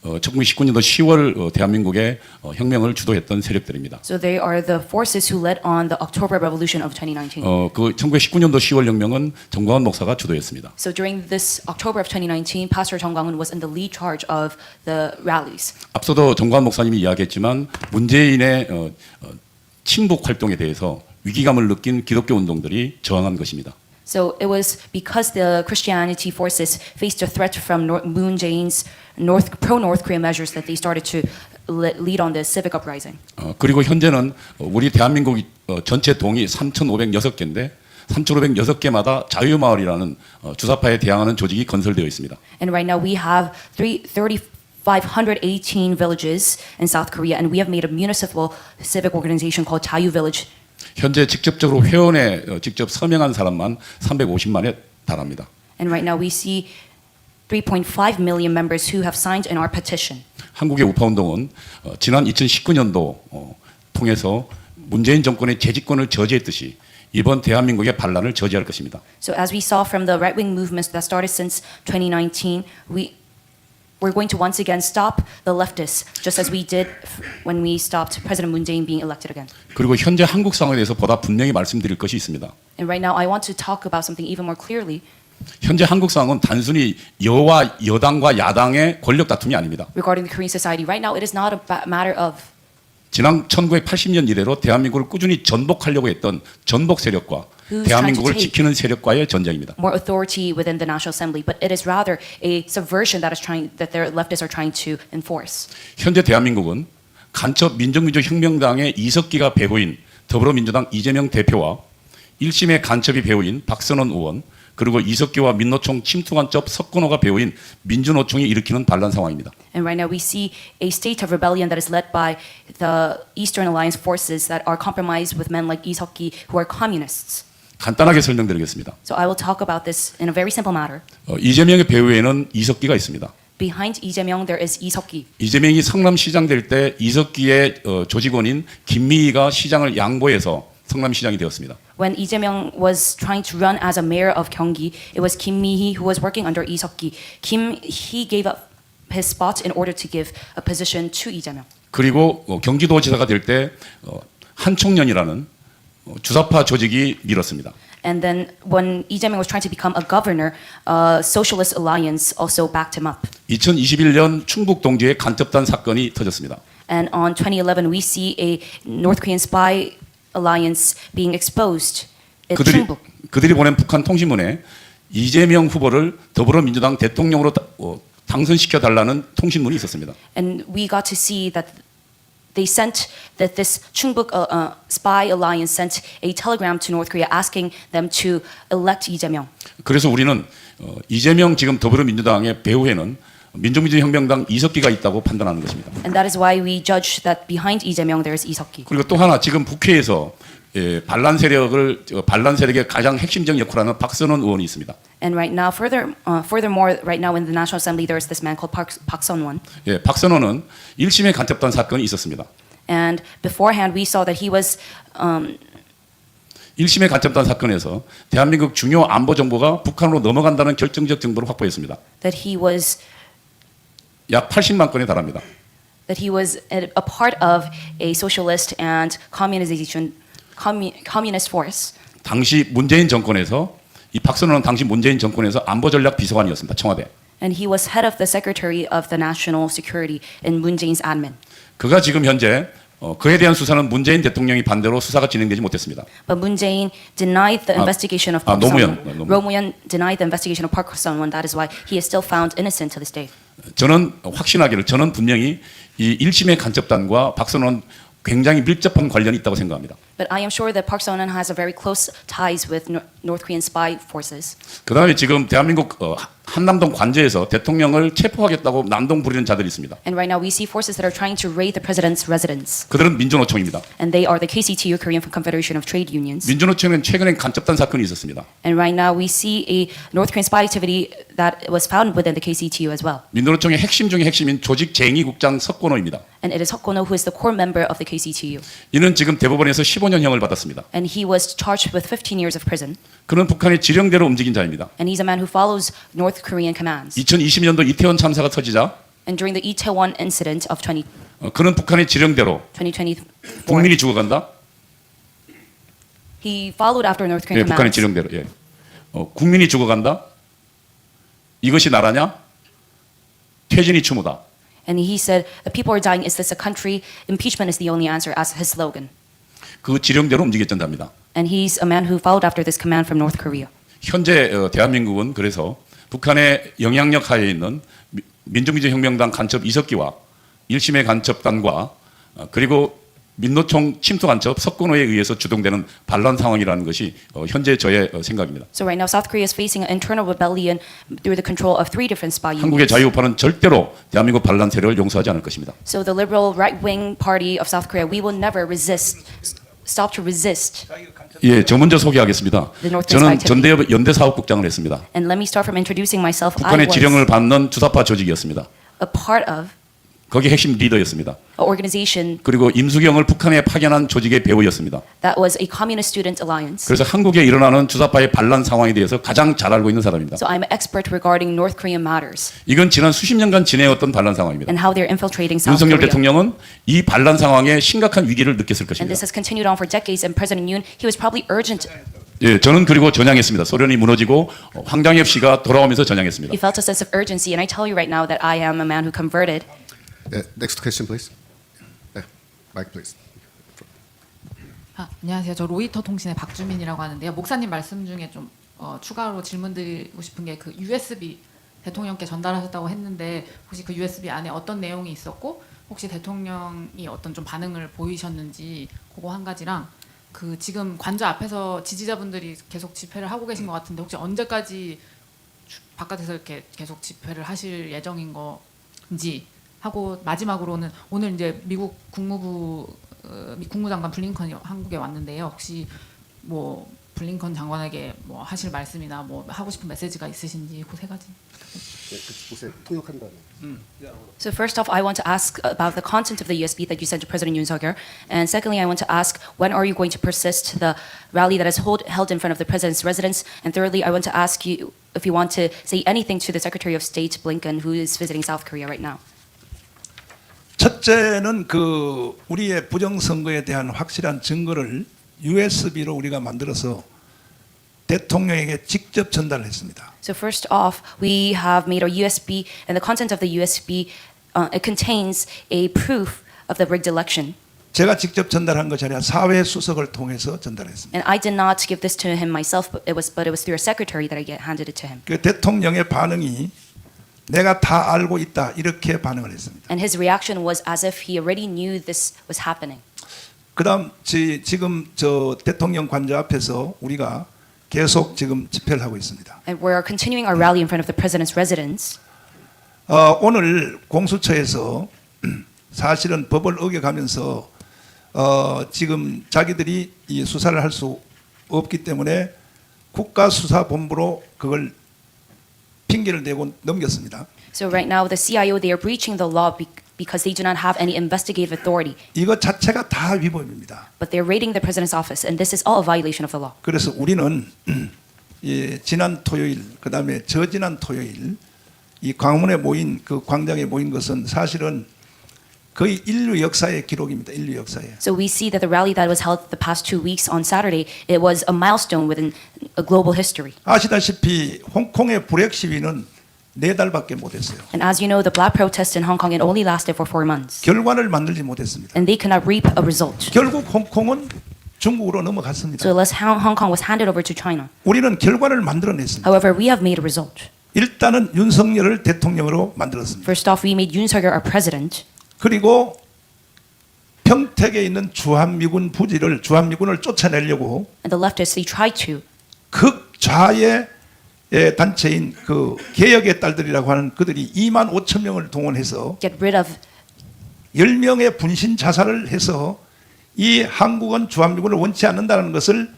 10월 대한민국의 혁명을 주도했던 세력들입니다. So they are the forces who led on the October Revolution of 2019. 그 1919년도 10월 혁명은 정광훈 목사가 주도했습니다. So during this October of 2019, Pastor Jung Kwang-un was in the lead charge of the rallies. 앞서도 정광훈 목사님이 이야기했지만 문재인의 친북 활동에 대해서 위기감을 느낀 기독교 운동들이 저항한 것입니다. So it was because the Christianity forces faced a threat from Moon Jae-in's pro-North Korea measures that they started to lead on the civic uprising. 그리고 현재는 우리 대한민국 전체 동이 3,506개인데 3,506개마다 자유마을이라는 주사파에 대항하는 조직이 건설되어 있습니다. And right now we have 3,518 villages in South Korea, and we have made a municipal civic organization called Jayu Village. 현재 직접적으로 회원에 직접 서명한 사람만 350만에 달합니다. And right now we see 3.5 million members who have signed in our petition. 한국의 우파 운동은 지난 2019년도 통해서 문재인 정권의 재집권을 저지했듯이 이번 대한민국의 반란을 저지할 것입니다. So as we saw from the right-wing movements that started since 2019, we're going to once again stop the leftists, just as we did when we stopped President Moon Jae-in being elected again. 그리고 현재 한국 상황에 대해서 보다 분명히 말씀드릴 것이 있습니다. And right now, I want to talk about something even more clearly. 현재 한국 상황은 단순히 여와 여당과 야당의 권력 다툼이 아닙니다. Regarding the Korean society, right now, it is not a matter of 지난 1980년 이래로 대한민국을 꾸준히 전복하려고 했던 전복 세력과 Who's 대한민국을 trying to take 지키는 세력과의 전쟁입니다. more authority within the National Assembly, but it is rather a subversion that the leftists are trying to enforce. 현재 대한민국은 간첩 민족민주혁명당의 이석기가 배후인 더불어민주당 이재명 대표와 1심의 간첩이 배후인 박선원 의원 그리고 이석기와 민노총 침투간첩 석근호가 배후인 민주노총이 일으키는 반란 상황입니다. And right now we see a state of rebellion that is led by the Eastern Alliance forces that are compromised with men like Lee Seok-gi who are communists. 간단하게 설명드리겠습니다. So I will talk about this in a very simple matter. 이재명의 배후에는 이석기가 있습니다. Behind Lee Jae-myung there is Lee Seok-gi. 이재명이 성남시장 될 때 이석기의 조직원인 김미희가 시장을 양보해서 성남시장이 되었습니다. When Lee Jae-myung was trying to run as a mayor of Gyeonggi, it was Kim Mi-hee who was working under Lee Seok-gi. He gave up his spot in order to give a position to Lee Jae-myung. 그리고 경기도지사가 될 때 한총련이라는 주사파 조직이 밀었습니다. And then when Lee Jae-myung was trying to become a governor, Socialist Alliance also backed him up. 2021년 충북 동지의 간첩단 사건이 터졌습니다. And on 2011, we see a North Korean spy alliance being exposed in Chungbuk. 그들이 보낸 북한 통신문에 이재명 후보를 더불어민주당 대통령으로 당선시켜 달라는 통신문이 있었습니다. And we got to see that they sent that this Chungbuk spy alliance sent a telegram to North Korea asking them to elect Lee Jae-myung. 그래서 우리는 이재명 지금 더불어민주당의 배후에는 민족민주혁명당 이석기가 있다고 판단하는 것입니다. And that is why we judge that behind Lee Jae-myung there is Lee Seok-gi. 그리고 또 하나 지금 국회에서 반란 세력의 가장 핵심적 역할을 하는 박선원 의원이 있습니다. And right now, furthermore, right now in the National Assembly, there is this man called Park Sun-won. 박선원은 1심의 간첩단 사건이 있었습니다. And beforehand, we saw that he was 1심의 간첩단 사건에서 대한민국 중요 안보 정보가 북한으로 넘어간다는 결정적 정보를 확보했습니다. that he was 약 80만 건에 달합니다. that he was a part of a socialist and communist force. 당시 문재인 정권에서 이 박선원은 당시 문재인 정권에서 안보전략 비서관이었습니다. 청와대. And he was head of the Secretary of the National Security in Moon Jae-in's admin. 그가 지금 현재 그에 대한 수사는 문재인 대통령이 반대로 수사가 진행되지 못했습니다. But Moon Jae-in denied the investigation of Park 노무현. Sun-won. 노무현 denied the investigation of Park Sun-won. That is why he is still found innocent to this day. 저는 분명히 이 1심의 간첩단과 박선원 굉장히 밀접한 관련이 있다고 생각합니다. But I am sure that Park Sun-won has a very close ties with North Korean spy forces. 그다음에 지금 대한민국 한남동 관저에서 대통령을 체포하겠다고 난동 부리는 자들이 있습니다. And right now we see forces that are trying to raid the president's residence. 그들은 민주노총입니다. And they are the KCTU, Korean Confederation of Trade Unions. 민주노총은 최근에 간첩단 사건이 있었습니다. And right now we see a North Korean spy activity that was found within the KCTU as well. 민주노총의 핵심 중의 핵심인 조직쟁의국장 석권호입니다. And it is Seok Kwon-ho who is the core member of the KCTU. 이는 지금 대법원에서 15년형을 받았습니다. And he was charged with 15 years of prison. 그는 북한의 지령대로 움직인 자입니다. And he's a man who follows North Korean commands. 2020년도 이태원 참사가 터지자 And during the Itaewon incident of 그는 북한의 지령대로 2024, 국민이 죽어간다. he followed after North Korean 북한의 commands. 지령대로. 국민이 죽어간다. 이것이 나라냐? 퇴진이 추모다. And he said, the people are dying. Is this a country? Impeachment is the only answer, as his slogan. 그 지령대로 움직였단답니다. And he's a man who followed after this command from North Korea. 현재 대한민국은 그래서 북한의 영향력 하에 있는 민족민주혁명당 간첩 이석기와 1심의 간첩단과 그리고 민노총 침투 간첩 석근호에 의해서 주동되는 반란 상황이라는 것이 현재 저의 생각입니다. So right now, South Korea is facing an internal rebellion through the control of 3 different spy 한국의 units. 자유우파는 절대로 대한민국 반란 세력을 용서하지 않을 것입니다. So the liberal right-wing party of South Korea, we will never resist stop to resist. 예, 저 먼저 소개하겠습니다. The North 저는 East 전대협 연대사업국장을 했습니다. And let me start from introducing myself. I 북한의 was 지령을 받는 주사파 조직이었습니다. a part of 거기 핵심 리더였습니다. an organization 그리고 임수경을 북한에 파견한 조직의 배우였습니다. that was a communist student alliance. 그래서 한국에 일어나는 주사파의 반란 상황에 대해서 가장 잘 알고 있는 사람입니다. So I'm an expert regarding North Korean matters 이건 지난 수십 년간 지내왔던 반란 상황입니다. and how they're infiltrating South 윤석열 Korea. 대통령은 이 반란 상황에 심각한 위기를 느꼈을 And 것입니다. this has continued on for decades. And President Yoon, he was probably urgent. 예, 저는 그리고 전향했습니다. 소련이 무너지고 황장엽 씨가 돌아오면서 전향했습니다. He felt a sense of urgency. And I tell you right now that I am a man who converted. Next question, please. Mike, please. 안녕하세요. 저 로이터 통신의 박주민이라고 하는데요. 목사님 말씀 중에 좀 추가로 질문드리고 싶은 게 그 USB 대통령께 전달하셨다고 했는데 혹시 그 USB 안에 어떤 내용이 있었고 혹시 대통령이 어떤 좀 반응을 보이셨는지 그거 한 가지랑 그 지금 관저 앞에서 지지자분들이 계속 집회를 하고 계신 것 같은데 혹시 언제까지 바깥에서 이렇게 계속 집회를 하실 예정인 건지 하고 마지막으로는 오늘 이제 미국 국무장관 블링컨이 한국에 왔는데요. 혹시 뭐 블링컨 장관에게 뭐 하실 말씀이나 뭐 하고 싶은 메시지가 있으신지 그 세 가지. So first off, I want to ask about the content of the USB that you sent to President Yoon Suk-yeol. And secondly, I want to ask, when are you going to persist the rally that is held in front of the president's residence? And thirdly, I want to ask you if you want to say anything to the Secretary of State Blinken, who is visiting South Korea right now. 첫째는 그 우리의 부정선거에 대한 확실한 증거를 USB로 우리가 만들어서 대통령에게 직접 전달했습니다. So first off, we have made our USB, and the content of the USB, it contains a proof of the rigged election. 제가 직접 전달한 것이 아니라 사회 수석을 통해서 전달했습니다. And I did not give this to him myself, but it was through a secretary that I handed it to him. 그 대통령의 반응이 내가 다 알고 있다 이렇게 반응을 했습니다. And his reaction was as if he already knew this was happening. 그다음 지금 저 대통령 관저 앞에서 우리가 계속 지금 집회를 하고 있습니다. And we're continuing our rally in front of the president's residence. 오늘 공수처에서 사실은 법을 어겨가면서 지금 자기들이 이 수사를 할 수 없기 때문에 국가수사본부로 그걸 핑계를 대고 넘겼습니다. So right now, the CIO, they are breaching the law because they do not have any investigative authority. 이거 자체가 다 위법입니다. But they're raiding the president's office, and this is all a violation of the law. 그래서 우리는 지난 토요일, 그다음에 저지난 토요일 이 광화문에 모인 그 광장에 모인 것은 사실은 거의 인류 역사의 기록입니다. 인류 역사에. So we see that the rally that was held the past 2 weeks on Saturday, it was a milestone within a global history. 아시다시피 홍콩의 불핵 시위는 4달밖에 못했어요. And as you know, the black protest in Hong Kong, it only lasted for 4 months. 결과를 만들지 못했습니다. And they could not reap a result. 결국 홍콩은 중국으로 넘어갔습니다. So unless Hong Kong was handed over to China. 우리는 결과를 만들어냈습니다. However, we have made a result. 일단은 윤석열을 대통령으로 만들었습니다. First off, we made Yoon Suk-yeol our president. 그리고 평택에 있는 주한미군을 쫓아내려고 And the leftists, they tried to. 극좌의 단체인 그 개혁의 딸들이라고 하는 그들이 2만 5천 명을 동원해서 Get rid of 10명의 분신 자살을 해서 이 한국은 주한미군을 원치 않는다는 것을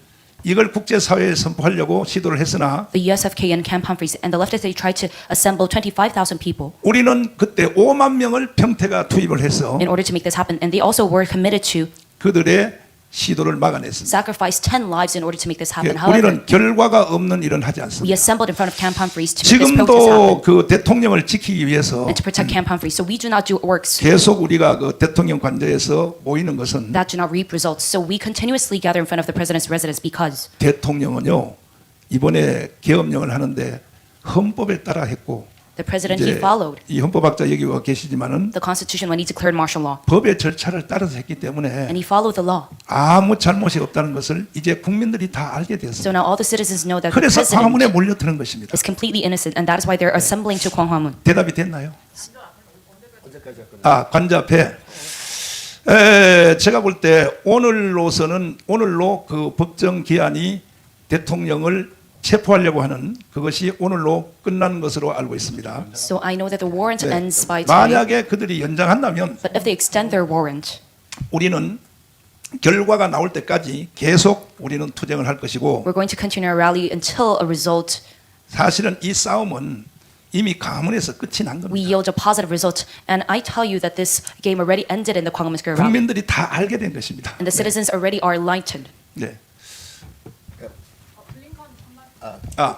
이걸 국제사회에 선포하려고 시도를 했으나 the USFK and Camp Humphreys. And the leftists, they tried to assemble 25,000 people 우리는 그때 5만 명을 평택가 투입을 해서 in order to make this happen. And they also were committed to 그들의 시도를 막아냈습니다. sacrifice 10 lives in order to make this happen. However, 우리는 결과가 없는 일은 하지 we 않습니다. assembled in front of Camp Humphreys to make this protest 지금도 happen 그 대통령을 지키기 위해서 and to protect Camp Humphreys. So we do not do works 계속 우리가 그 대통령 관저에서 모이는 것은 that do not reap results. So we continuously gather in front of the president's residence because 대통령은요 이번에 계엄령을 하는데 헌법에 따라 했고 the president, he 이제 followed 이 헌법학자 여기 와 계시지만은 the Constitution when he declared martial law. 법의 절차를 따라서 했기 때문에 And he followed the law. 아무 잘못이 없다는 것을 이제 국민들이 다 알게 So 되었습니다. now all the citizens know that the 그래서 광화문에 president 몰려드는 것입니다. is completely innocent. And that is why they're assembling to Gwanghwamun. 대답이 됐나요? 관저 앞에 제가 볼 때 오늘로 그 법정 기한이 대통령을 체포하려고 하는 그것이 오늘로 끝난 것으로 알고 있습니다. So I know that the warrant 네. ends by today. 만약에 그들이 연장한다면 But if they extend their warrant, 우리는 결과가 나올 때까지 계속 우리는 투쟁을 할 것이고 We're going to continue our rally until a result. 사실은 이 싸움은 이미 광화문에서 끝이 난 We 겁니다. yield a positive result. And I tell you that this game already ended in the Gwanghwamun Square rally. 국민들이 다 알게 된 것입니다. And the citizens already are enlightened. 네.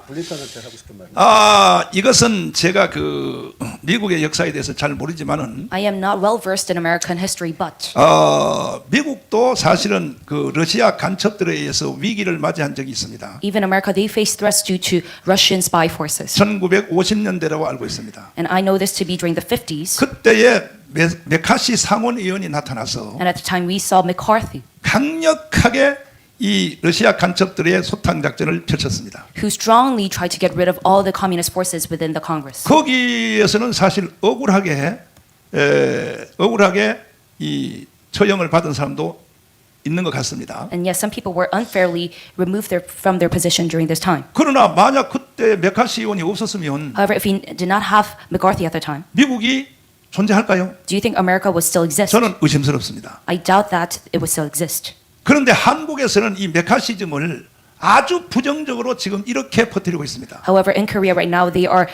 블링컨한테 하고 싶은 말. 이것은 제가 그 미국의 역사에 대해서 잘 모르지만은 I am not well versed in American history, but 미국도 사실은 그 러시아 간첩들에 의해서 위기를 맞이한 적이 있습니다. even America, they face threats due to Russian spy forces. 1950년대라고 알고 있습니다. And I know this to be during the 50s. 그때에 메카시 상원의원이 나타나서 And at the time, we saw McCarthy, 강력하게 이 러시아 간첩들의 소탕 작전을 펼쳤습니다. who strongly tried to get rid of all the communist forces within the Congress. 거기에서는 사실 억울하게 이 처형을 받은 사람도 있는 것 같습니다. And yes, some people were unfairly removed from their position during this time. 그러나 만약 그때 메카시 의원이 없었으면 However, if we did not have McCarthy at the time, 미국이 존재할까요? do you think America would still exist? 저는 의심스럽습니다. I doubt that it would still exist. 그런데 한국에서는 이 메카시즘을 아주 부정적으로 지금 이렇게 퍼뜨리고 있습니다. However, in Korea right now, they are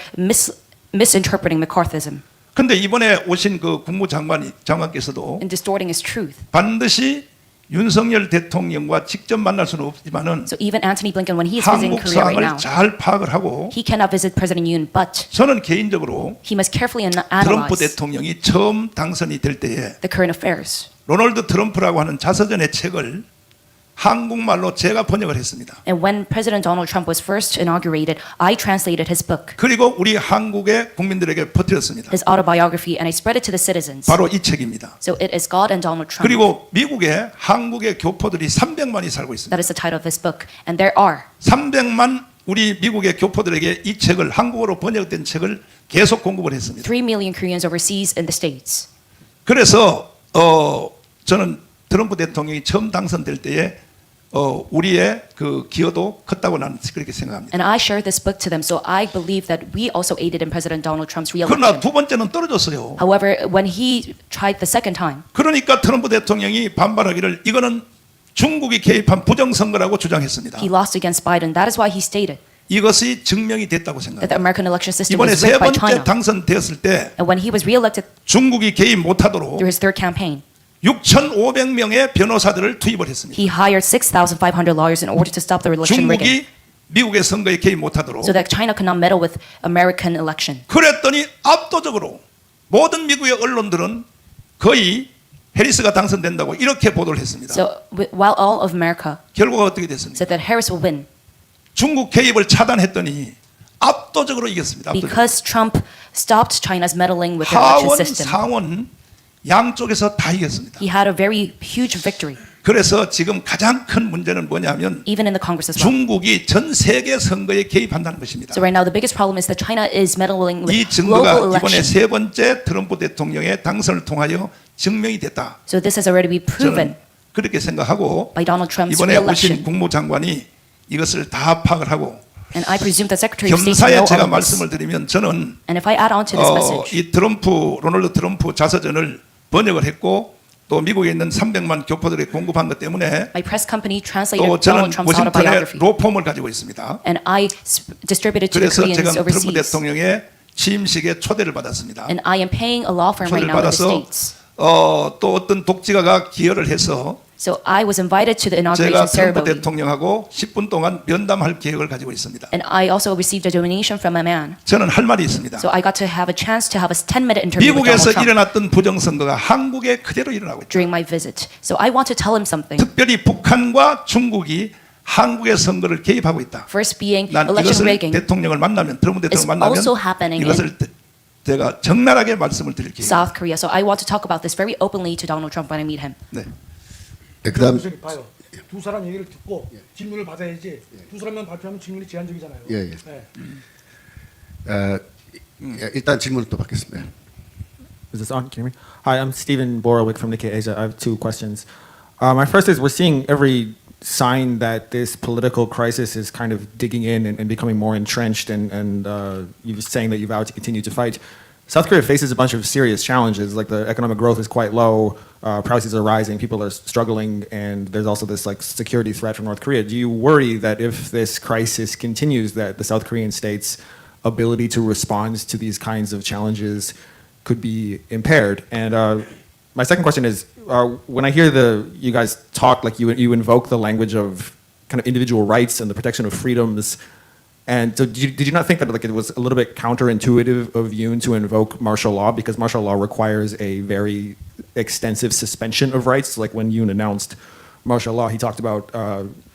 misinterpreting McCarthyism 그런데 이번에 오신 그 국무장관께서도 and distorting his truth. 반드시 윤석열 대통령과 직접 만날 수는 없지만은 So even Antony Blinken, when he is visiting 한국 Korea right 상황을 now, 잘 파악을 하고 he cannot visit President Yoon, but 저는 개인적으로 he must carefully 트럼프 analyze 대통령이 처음 당선이 될 때에 the current affairs. 로널드 트럼프라고 하는 자서전의 책을 한국말로 제가 번역을 했습니다. And when President Donald Trump was first inaugurated, I translated his book, 그리고 우리 한국의 국민들에게 퍼뜨렸습니다. his autobiography, and I spread it to the citizens. 바로 이 책입니다. So it is God and Donald Trump. 그리고 미국에 한국의 교포들이 300만이 살고 있습니다. That is the title of this book. And there are 300만 우리 미국의 교포들에게 이 책을 한국어로 번역된 책을 계속 공급을 했습니다. 3 million Koreans overseas in the States. 그래서 저는 트럼프 대통령이 처음 당선될 때에 우리의 그 기여도 컸다고 나는 그렇게 생각합니다. And I shared this book to them, so I believe that we also aided in President Donald Trump's 그러나 re-election. 두 번째는 떨어졌어요. However, when he tried the second time, 그러니까 트럼프 대통령이 반발하기를 이거는 중국이 개입한 부정선거라고 주장했습니다. he lost against Biden. That is why he stated 이것이 증명이 됐다고 that 생각합니다. the American election system 이번에 was 세 rigged by 번째 China. 당선되었을 때 And when he was re-elected 중국이 개입 못하도록 through his third campaign, 6,500명의 변호사들을 투입을 했습니다. he hired 6,500 lawyers in order to stop the election rigging, 중국이 미국의 선거에 개입 못하도록. so that China could not meddle with American election. 그랬더니 압도적으로 모든 미국의 언론들은 거의 해리스가 당선된다고 이렇게 보도를 했습니다. So while all of America 결과가 어떻게 됐습니까? said that Harris will win 중국 개입을 차단했더니 압도적으로 이겼습니다. 압도적으로. because Trump stopped China's meddling with their election 하원, system. 상원 양쪽에서 다 이겼습니다. He had a very huge victory, 그래서 지금 가장 큰 문제는 뭐냐면 even in the Congress as well. 중국이 전 세계 선거에 개입한다는 것입니다. So right now the biggest problem is that China is meddling 이 with global 증거가 이번에 election. 세 번째 트럼프 대통령의 당선을 통하여 증명이 됐다. So this has already been proven 저는 그렇게 생각하고 by Donald Trump's 이번에 오신 re-election. 국무장관이 이것을 다 파악을 하고 And I presume the Secretary of State 겸사에 know 제가 all of this. 말씀을 드리면 저는 And if I add on to this message, 이 로널드 트럼프 자서전을 번역을 했고 또 미국에 있는 300만 교포들이 공급한 것 때문에 my press company translated 또 저는 Donald Trump's 워싱턴에 autobiography. 로펌을 가지고 있습니다. And I distributed to the 그래서 Koreans 제가 트럼프 overseas. 대통령의 취임식에 초대를 받았습니다. And I am paying a law firm right 초대를 now in the 받아서 States. 또 어떤 독지가가 기여를 해서 So I was invited to the inauguration 제가 트럼프 ceremony. 대통령하고 10분 동안 면담할 계획을 가지고 있습니다. And I also received a donation from a man. 저는 할 말이 있습니다. So I got to have a chance to have a 10-minute interview with 미국에서 Donald Trump 일어났던 부정선거가 한국에 그대로 일어나고 있다. during my visit. So I want to tell him something. 특별히 북한과 중국이 한국의 선거를 개입하고 있다. First being 난 election 이것을 rigging 대통령을 만나면 트럼프 is 대통령을 만나면 also happening 이것을 제가 적나라하게 말씀을 드릴 계획입니다. South Korea. So I want to talk about this very openly to Donald Trump when I meet him. 네. 네, 그다음 교수님 봐요. 두 사람 얘기를 듣고 질문을 받아야지. 두 사람만 발표하면 질문이 제한적이잖아요. 예, 예. 네. 일단 질문을 또 받겠습니다. Is this on? Can you hear me? Hi, I'm Stephen Borowick from Nikkei Asia. I have two questions. My first is we're seeing every sign that this political crisis is kind of digging in and becoming more entrenched, and you're saying that you vowed to continue to fight. South Korea faces a bunch of serious challenges, like the economic growth is quite low. prices are rising, people are struggling, and there's also this like security threat from North Korea. Do you worry that if this crisis continues, that the South Korean state's ability to respond to these kinds of challenges could be impaired? And my second question is, when I hear you guys talk, like you invoke the language of kind of individual rights and the protection of freedoms. And so did you not think that like it was a little bit counterintuitive of Yoon to invoke martial law, because martial law requires a very extensive suspension of rights? Like when Yoon announced martial law, he talked about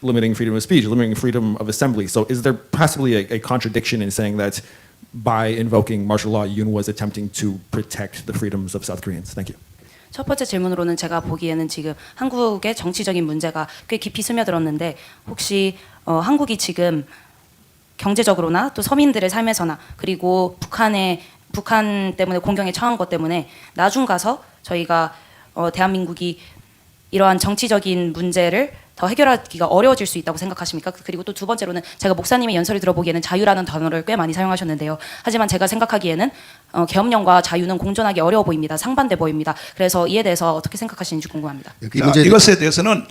limiting freedom of speech, limiting freedom of assembly. So is there possibly a contradiction in saying that by invoking martial law, Yoon was attempting to protect the freedoms of South Koreans? Thank you. 첫 번째 질문으로는 제가 보기에는 지금 한국의 정치적인 문제가 꽤 깊이 스며들었는데, 혹시 한국이 지금 경제적으로나 또 서민들의 삶에서나 그리고 북한 때문에 공경에 처한 것 때문에 나중 가서 저희가 대한민국이 이러한 정치적인 문제를 더 해결하기가 어려워질 수 있다고 생각하십니까? 그리고 또 두 번째로는 제가 목사님의 연설을 들어보기에는 자유라는 단어를 꽤 많이 사용하셨는데요. 하지만 제가 생각하기에는 계엄령과 자유는 공존하기 어려워 보입니다. 상반돼 보입니다. 그래서 이에 대해서 어떻게 생각하시는지 궁금합니다. 이 문제 이것에 대해서는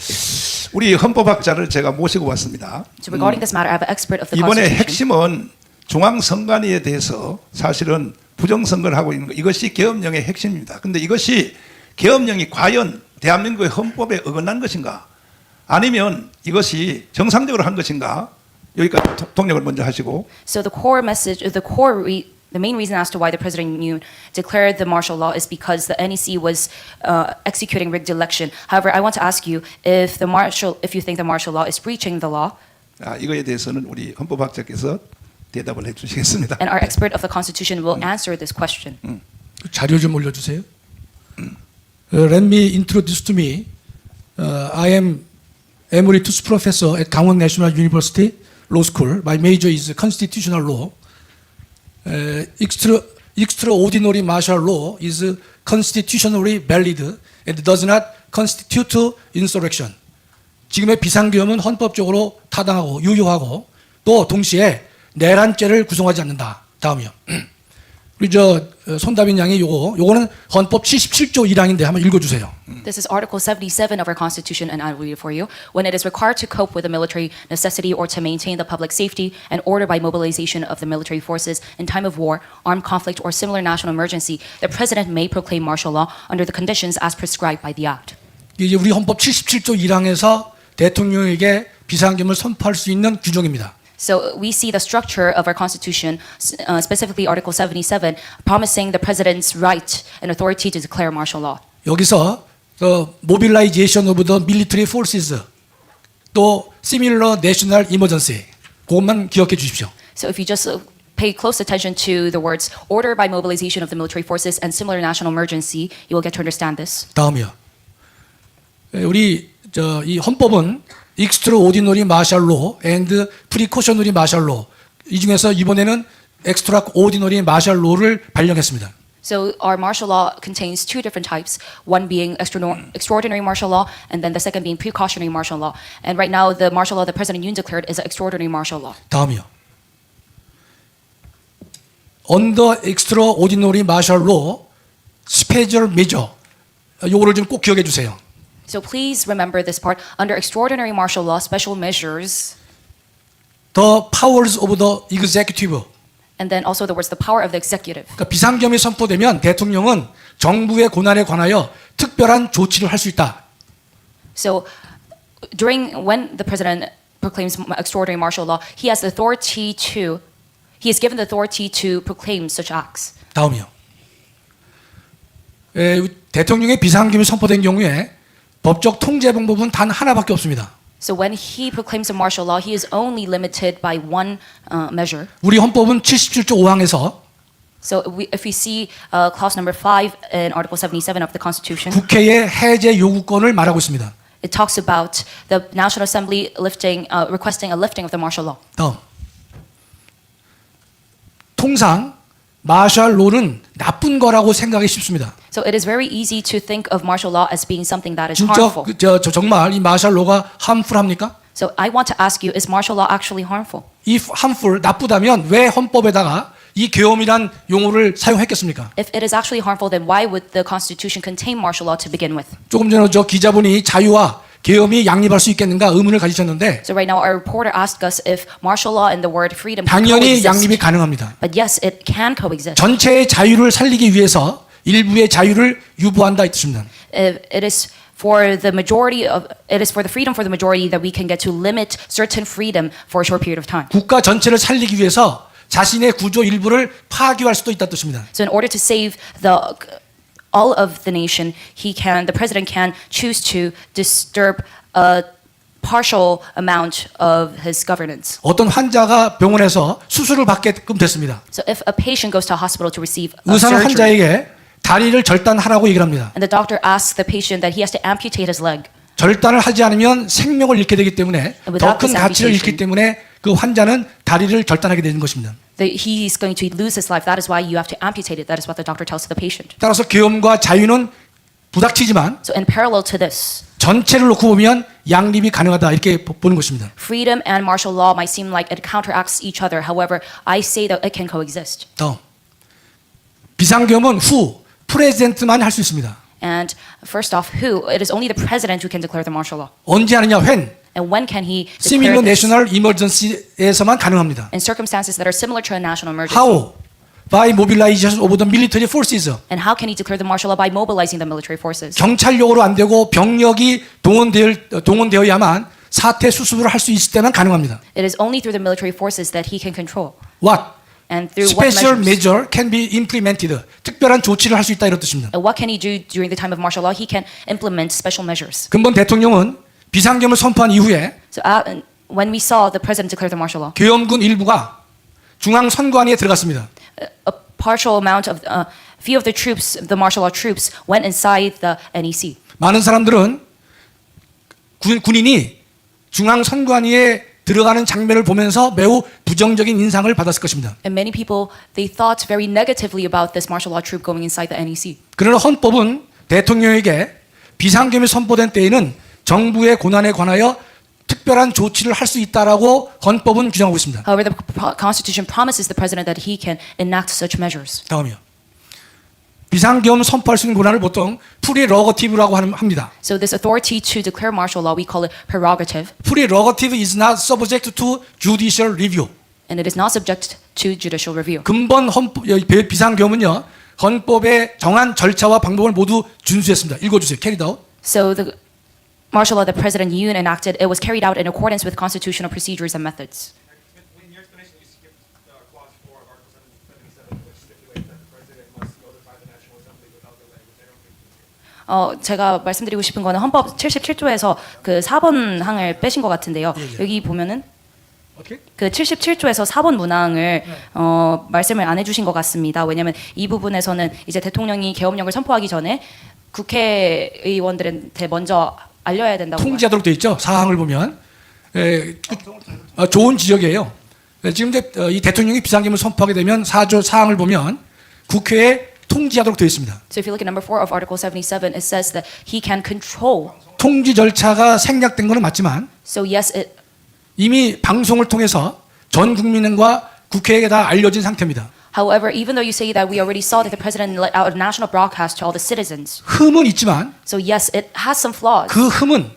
우리 헌법학자를 제가 모시고 왔습니다. So regarding this matter, I have an expert of the 이번에 Constitution. 핵심은 중앙선관위에 대해서 사실은 부정선거를 하고 있는 거, 이것이 계엄령의 핵심입니다. 그런데 이것이 계엄령이 과연 대한민국의 헌법에 어긋난 것인가, 아니면 이것이 정상적으로 한 것인가, 여기까지 통역을 먼저 하시고. So the core message, the main reason as to why the President Yoon declared the martial law is because the NEC was executing rigged election. However, I want to ask you if you think the martial law is breaching the law. 이거에 대해서는 우리 헌법학자께서 대답을 해주시겠습니다. And our expert of the Constitution will answer this question. 자료 좀 올려주세요. Let me introduce to me. I am Emeritus Professor at Gangwon National University Law School. My major is constitutional law. Extraordinary martial law is constitutionally valid and does not constitute insurrection. 지금의 비상계엄은 헌법적으로 타당하고 유효하고 또 동시에 내란죄를 구성하지 않는다. 다음이요. 우리 손다빈 양이 요거는 헌법 77조 1항인데 한번 읽어주세요. This is Article 77 of our Constitution, and I'll read it for you. When it is required to cope with a military necessity or to maintain the public safety and order by mobilization of the military forces in time of war, armed conflict, or similar national emergency, the President may proclaim martial law under the conditions as prescribed by the Act. 이게 우리 헌법 77조 1항에서 대통령에게 비상계엄을 선포할 수 있는 규정입니다. So we see the structure of our Constitution, specifically Article 77, promising the President's right and authority to declare martial law. 여기서 mobilization of the military forces, 또 similar national emergency, 그것만 기억해 주십시오. So if you just pay close attention to the words order by mobilization of the military forces and similar national emergency, you will get to understand this. 다음이요. 우리 이 헌법은 extraordinary martial law and precautionary martial law, 이 중에서 이번에는 extraordinary martial law를 발령했습니다. So our martial law contains two different types, one being extraordinary martial law and then the second being precautionary martial law. And right now the martial law that President Yoon declared is an extraordinary martial law. 다음이요. Under extraordinary martial law, special measure, 요거를 좀 꼭 기억해 주세요. So please remember this part. Under extraordinary martial law, special measures, The powers of the executive. and then also the words the power of the executive. 그러니까 비상계엄이 선포되면 대통령은 정부의 권한에 관하여 특별한 조치를 할 수 있다. So when the President proclaims extraordinary martial law, he is given the authority to proclaim such acts. 다음이요. 대통령의 비상계엄이 선포된 경우에 법적 통제 방법은 단 하나밖에 없습니다. So when he proclaims a martial law, he is only limited by one measure. 우리 헌법은 77조 5항에서 So if we see clause number 5 in Article 77 of the Constitution, 국회의 해제 요구권을 말하고 있습니다. it talks about the National Assembly requesting a lifting of the martial law. 다음. 통상 마셜 롤은 나쁜 거라고 생각하기 쉽습니다. So it is very easy to think of martial law as being something that is 진짜 harmful. 정말 이 마셜 롤가 harmful합니까? So I want to ask you, is martial law actually harmful? If harmful, 나쁘다면 왜 헌법에다가 이 계엄이란 용어를 사용했겠습니까? If it is actually harmful, then why would the Constitution contain martial law to begin with? 조금 전에 저 기자분이 자유와 계엄이 양립할 수 있겠는가 의문을 가지셨는데 So right now, our reporter asked us if martial law and the word freedom can 당연히 coexist. 양립이 가능합니다. But yes, it can coexist. 전체의 자유를 살리기 위해서 일부의 자유를 유보한다 이 뜻입니다. It is for the majority of it is for the freedom for the majority that we can get to limit certain freedom for a short period of time. 국가 전체를 살리기 위해서 자신의 구조 일부를 파괴할 수도 있다 뜻입니다. So in order to save all of the nation, the president can choose to disturb a partial amount of his governance. 어떤 환자가 병원에서 수술을 받게끔 됐습니다. So if a patient goes to a hospital to receive a 의사는 surgery, 환자에게 다리를 절단하라고 얘기를 합니다. and the doctor asks the patient that he has to amputate his leg, 절단을 하지 않으면 생명을 잃게 되기 때문에 더 without 큰 this 가치를 잃기 amputation. 때문에 그 환자는 다리를 절단하게 되는 것입니다. that he's going to lose his life. That is why you have to amputate it. That is what the doctor tells to the patient. 따라서 계엄과 자유는 부닥치지만 So in parallel to this, 전체를 놓고 보면 양립이 가능하다 이렇게 보는 것입니다. freedom and martial law might seem like it counteracts each other. However, I say that it can coexist. 다음 비상계엄은 후 프레젠트만 할 수 있습니다. And first off, it is only the president who can declare the martial law. 언제 하느냐 when And when can he 시밀러 declare this? 내셔널 이머전시에서만 가능합니다. In circumstances that are similar to a national emergency. How? By mobilization of the military forces. And how can he declare the martial law? By mobilizing the military forces. 경찰력으로 안 되고 병력이 동원되어야만 사태 수습을 할 수 있을 때만 가능합니다. It is only through the military forces that he can control. What? And through what Special measures? measure can be implemented. 특별한 조치를 할 수 있다 이런 뜻입니다. And what can he do during the time of martial law? He can implement special measures. 근본 대통령은 비상계엄을 선포한 이후에 So when we saw the president declare the martial law, 계엄군 일부가 중앙선관위에 들어갔습니다. a partial amount of few of the troops, the martial law troops, went inside the NEC. 많은 사람들은 군인이 중앙선관위에 들어가는 장면을 보면서 매우 부정적인 인상을 받았을 것입니다. And many people, they thought very negatively about this martial law troop going inside the NEC. 그러나 헌법은 대통령에게 비상계엄이 선포된 때에는 정부의 고난에 관하여 특별한 조치를 할 수 있다라고 헌법은 규정하고 있습니다. However, the Constitution promises the president that he can enact such measures. 다음이요. 비상계엄 선포할 수 있는 권한을 보통 프리러거티브라고 합니다. So this authority to declare martial law, we call it prerogative, 프리러거티브 is not subject to judicial review. and it is not subject to judicial review. 근본 비상계엄은요. 헌법의 정한 절차와 방법을 모두 준수했습니다. 읽어주세요. carried out. So the martial law that President Yoon enacted, it was carried out in accordance with constitutional procedures and methods. In your explanation, you skipped clause 4 of Article 77, which stipulates that the president must notify the National Assembly without delay, which I don't think is here. 제가 말씀드리고 싶은 거는 헌법 77조에서 그 4번 항을 빼신 것 같은데요. 여기 보면은 오케이. 그 77조에서 4번 문항을 말씀을 안 해주신 것 같습니다. 왜냐하면 이 부분에서는 이제 대통령이 계엄령을 선포하기 전에 국회의원들한테 먼저 알려야 된다고. 통지하도록 되어 있죠. 사항을 보면 좋은 지적이에요. 지금 이제 이 대통령이 비상계엄을 선포하게 되면 4조 사항을 보면 국회에 통지하도록 되어 있습니다. So if you look at number 4 of Article 77, it says that he can control. 통지 절차가 생략된 것은 맞지만 So yes, 이미 방송을 통해서 전 국민과 국회에 다 알려진 상태입니다. however, even though you say that, we already saw that the president let out a national broadcast to all the citizens. 흠은 있지만 So yes, it has some flaws. 그 흠은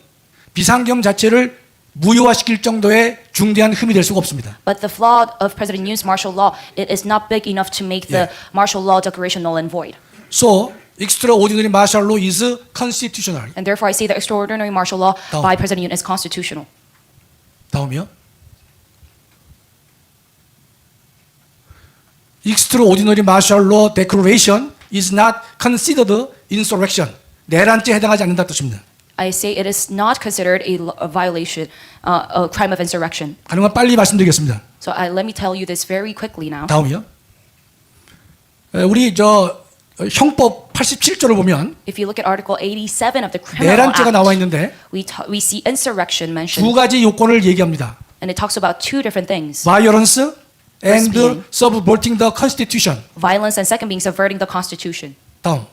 비상계엄 자체를 무효화시킬 정도의 중대한 흠이 될 수가 없습니다. But the flaw of President Yoon's martial law, it is not big enough to make the martial law declaration null and void. So, extraordinary martial law is constitutional. And therefore, I say that extraordinary martial law 다음. by President Yoon is constitutional. 다음이요. Extraordinary martial law declaration is not considered insurrection. 내란죄에 해당하지 않는다 뜻입니다. I say it is not considered a violation, a crime of insurrection. 가능한 빨리 말씀드리겠습니다. So let me tell you this very quickly now. 다음이요. 우리 형법 87조를 보면 If you look at Article 87 of the Criminal 내란죄가 나와 Act, 있는데 we see insurrection 두 mentioned, 가지 요건을 얘기합니다. and it talks about two different things: Violence and being- subverting the constitution. violence, and second being subverting the Constitution. 다음.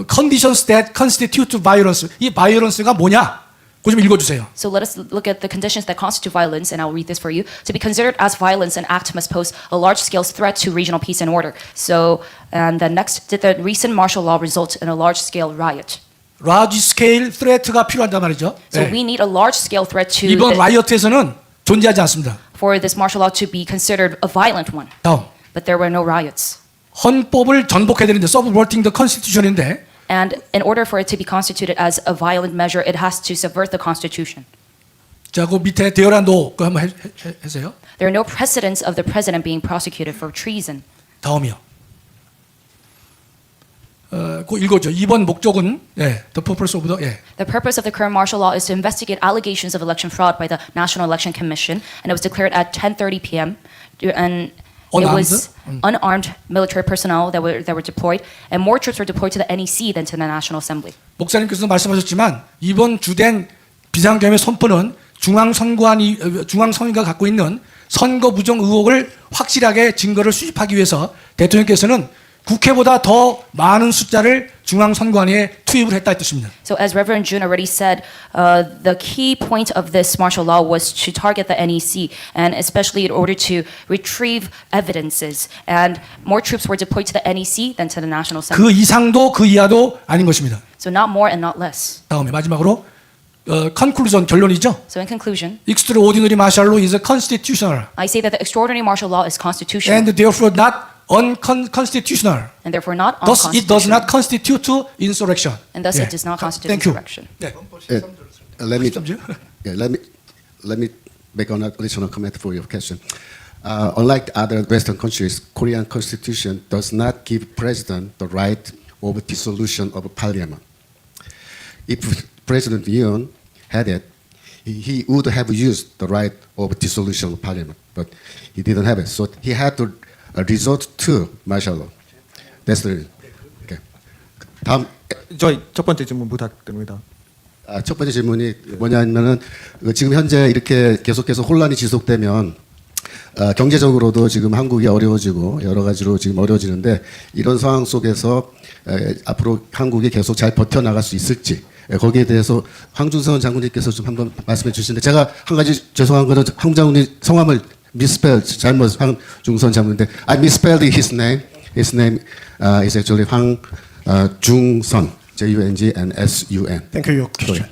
Conditions that constitute violence. 이 violence가 뭐냐? 그거 좀 읽어주세요. So let us look at the conditions that constitute violence, and I'll read this for you. To be considered as violence, an act must pose a large-scale threat to regional peace and order. So, and then next, did the recent martial law result in a large-scale riot? 라지 스케일 스레트가 필요하단 말이죠. So 예. we need a large-scale threat to 이번 라이어트에서는 존재하지 않습니다. for this martial law to be considered a violent one. 다음, But there were no riots. 헌법을 전복해야 되는데 subverting the constitution인데 And in order for it to be constituted as a violent measure, it has to subvert the Constitution. 자, 그 밑에 대열한 노 그거 한번 해주세요. There are no precedents of the president being prosecuted for treason. 다음이요. 그거 읽어줘. 이번 목적은 the purpose of the The purpose of the current martial law is to investigate allegations of election fraud by the National Election Commission, and it was declared at 10:30 p.m. And it was unarmed military personnel that were deployed, and more troops were deployed to the NEC than to the National Assembly. 목사님께서도 말씀하셨지만 이번 주된 비상계엄의 선포는 중앙선관위가 갖고 있는 선거 부정 의혹을 확실하게 증거를 수집하기 위해서 대통령께서는 국회보다 더 많은 숫자를 중앙선관위에 투입을 했다 이 뜻입니다. So as Reverend June already said, the key point of this martial law was to target the NEC, and especially in order to retrieve evidences. And more troops were deployed to the NEC than to the National Assembly. 그 이상도 그 이하도 아닌 것입니다. So not more and not less. 다음에 마지막으로 컨클루전 결론이죠. So in conclusion, Extraordinary martial law is constitutional I say that the extraordinary martial law is constitutional and therefore not unconstitutional. and therefore not Thus, it does unconstitutional. not constitute insurrection. And thus it does not constitute Thank you. insurrection. 네. Let me make an additional comment for your question. Unlike other Western countries, Korean constitution does not give president the right of dissolution of parliament. If President Yoon had it, he would have used the right of dissolution of parliament, but he didn't have it. So he had to resort to martial law. That's the reason. Okay. 다음 저희 첫 번째 질문 부탁드립니다. 첫 번째 질문이 뭐냐면은 지금 현재 이렇게 계속해서 혼란이 지속되면 경제적으로도 지금 한국이 어려워지고 여러 가지로 지금 어려워지는데 이런 상황 속에서 앞으로 한국이 계속 잘 버텨나갈 수 있을지 거기에 대해서 황준선 장군님께서 좀 한번 말씀해 주시는데 제가 한 가지 죄송한 거는 황 장군님 성함을 misspell 잘못 황중선 장군인데 I misspelled his name. His name is actually 황중선 J-U-N-G-N-S-U-N. Thank you. Question.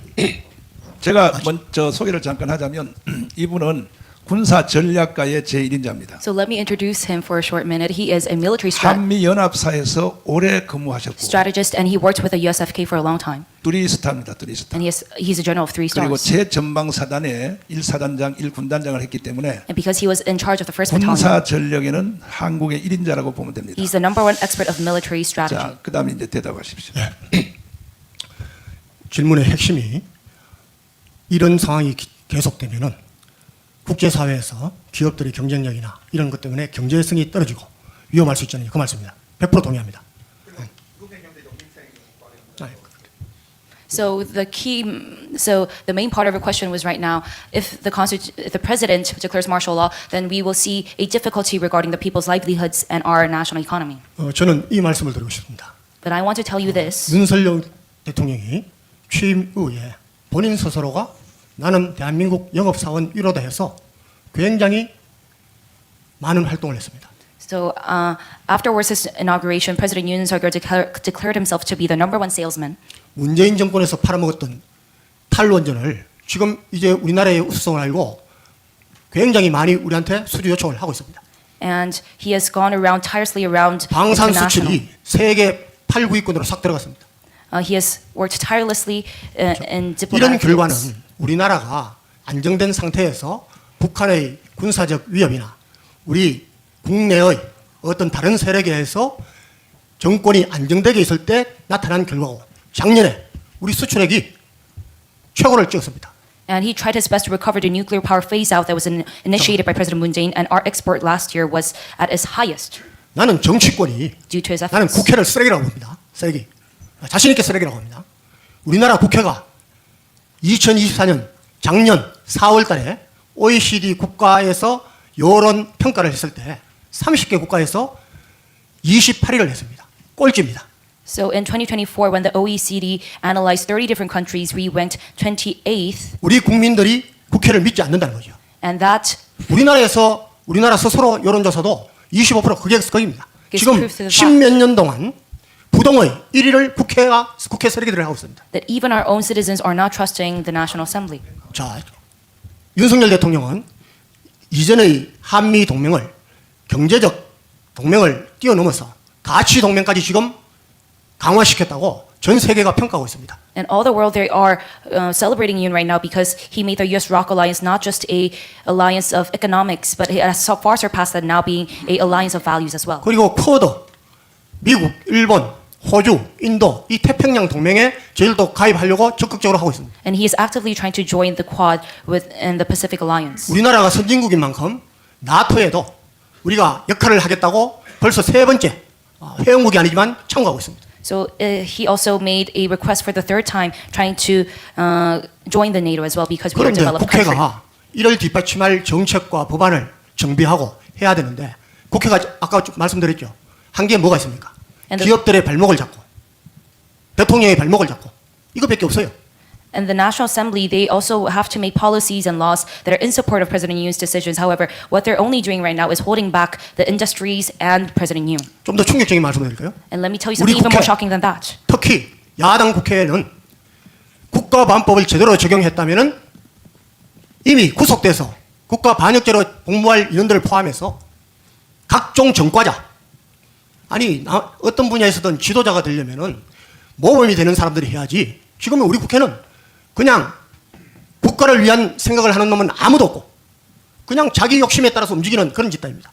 제가 먼저 소개를 잠깐 하자면 이분은 군사 전략가의 제1인자입니다. So let me introduce him for a short minute. He is a military 한미 연합사에서 오래 근무하셨고 strategist, and he worked with the USFK for a long time. 두리스타입니다. 두리스타. And he's a general of 3 그리고 stars. 최전방사단의 1사단장 1군단장을 했기 때문에 And because he was in charge of the first battalion, 군사 전력에는 한국의 1인자라고 보면 됩니다. he's the number 1 expert of military strategy. 자, 그다음에 이제 대답하십시오. 질문의 핵심이 이런 상황이 계속되면은 국제사회에서 기업들의 경쟁력이나 이런 것 때문에 경제성이 떨어지고 위험할 수 있잖아요. 그 말씀입니다. 100% 동의합니다. So the main part of your question was right now, if the president declares martial law, then we will see a difficulty regarding the people's livelihoods and our national economy. 저는 이 말씀을 드리고 싶습니다. But I want to tell you this. 윤석열 대통령이 취임 이후에 본인 스스로가 나는 대한민국 영업사원 1호다 해서 굉장히 많은 활동을 했습니다. So afterwards his inauguration, President Yoon Suk-yeol declared himself to be the number 1 salesman. 문재인 정권에서 팔아먹었던 탈원전을 지금 이제 우리나라의 우수성을 알고 굉장히 많이 우리한테 수주 요청을 하고 있습니다. And he has gone around tirelessly around 방산 international. 수출이 세계 8, 9위권으로 싹 들어갔습니다. He has worked tirelessly in 이런 diplomatic 결과는 fields. 우리나라가 안정된 상태에서 북한의 군사적 위협이나 우리 국내의 어떤 다른 세력에 의해서 정권이 안정되게 있을 때 나타난 결과고 작년에 우리 수출액이 최고를 찍었습니다. And he tried his best to recover the nuclear power phase out that was initiated by President Moon Jae-in, and our export last year was at its highest 나는 정치권이 due to his 나는 efforts. 국회를 쓰레기라고 봅니다. 쓰레기. 자신 있게 쓰레기라고 합니다. 우리나라 국회가 2024년 작년 4월 달에 OECD 국가에서 여론 평가를 했을 때 30개 국가에서 28위를 했습니다. 꼴찌입니다. So in 2024, when the OECD analyzed 30 different countries, we ranked 28th, 우리 국민들이 국회를 믿지 않는다는 거죠. and that 우리나라 스스로 여론조사도 25% 그게 거입니다. Gives 지금 proof to the 십몇 년 동안 부동의 1위를 국회 세력들이 하고 있습니다. that even our own citizens are not trusting the National Assembly. 자, 윤석열 대통령은 이전의 한미 동맹을 경제적 동맹을 뛰어넘어서 가치 동맹까지 지금 강화시켰다고 전 세계가 평가하고 있습니다. And all the world, they are celebrating Yoon right now because he made the U.S.-ROC alliance not just a alliance of economics, but it has so far surpassed that now being a alliance of values as well. 그리고 쿼드, 미국, 일본, 호주, 인도 이 태평양 동맹에 저희들도 가입하려고 적극적으로 하고 있습니다. And he is actively trying to join the Quad within the Pacific Alliance. 우리나라가 선진국인 만큼 나토에도 우리가 역할을 하겠다고 벌써 세 번째 회원국이 아니지만 참가하고 있습니다. So he also made a request for the third time, trying to join the NATO as well because we are a 그런데 developed country. 국회가 이를 뒷받침할 정책과 법안을 정비하고 해야 되는데 국회가 아까 말씀드렸죠. 한 게 뭐가 있습니까? And the- 기업들의 발목을 잡고 대통령의 발목을 잡고 이거밖에 없어요. And the National Assembly, they also have to make policies and laws that are in support of President Yoon's decisions. However, what they're only doing right now is holding back the industries and President Yoon. 좀 더 충격적인 말씀을 드릴까요? And let me tell you 우리 something even 국회- more shocking than that. 특히 야당 국회에는 국가반법을 제대로 적용했다면은 이미 구속돼서 국가반역죄로 복무할 인원들을 포함해서 각종 전과자 아니 어떤 분야에서든 지도자가 되려면은 모범이 되는 사람들이 해야지. 지금은 우리 국회는 그냥 국가를 위한 생각을 하는 놈은 아무도 없고 그냥 자기 욕심에 따라서 움직이는 그런 집단입니다.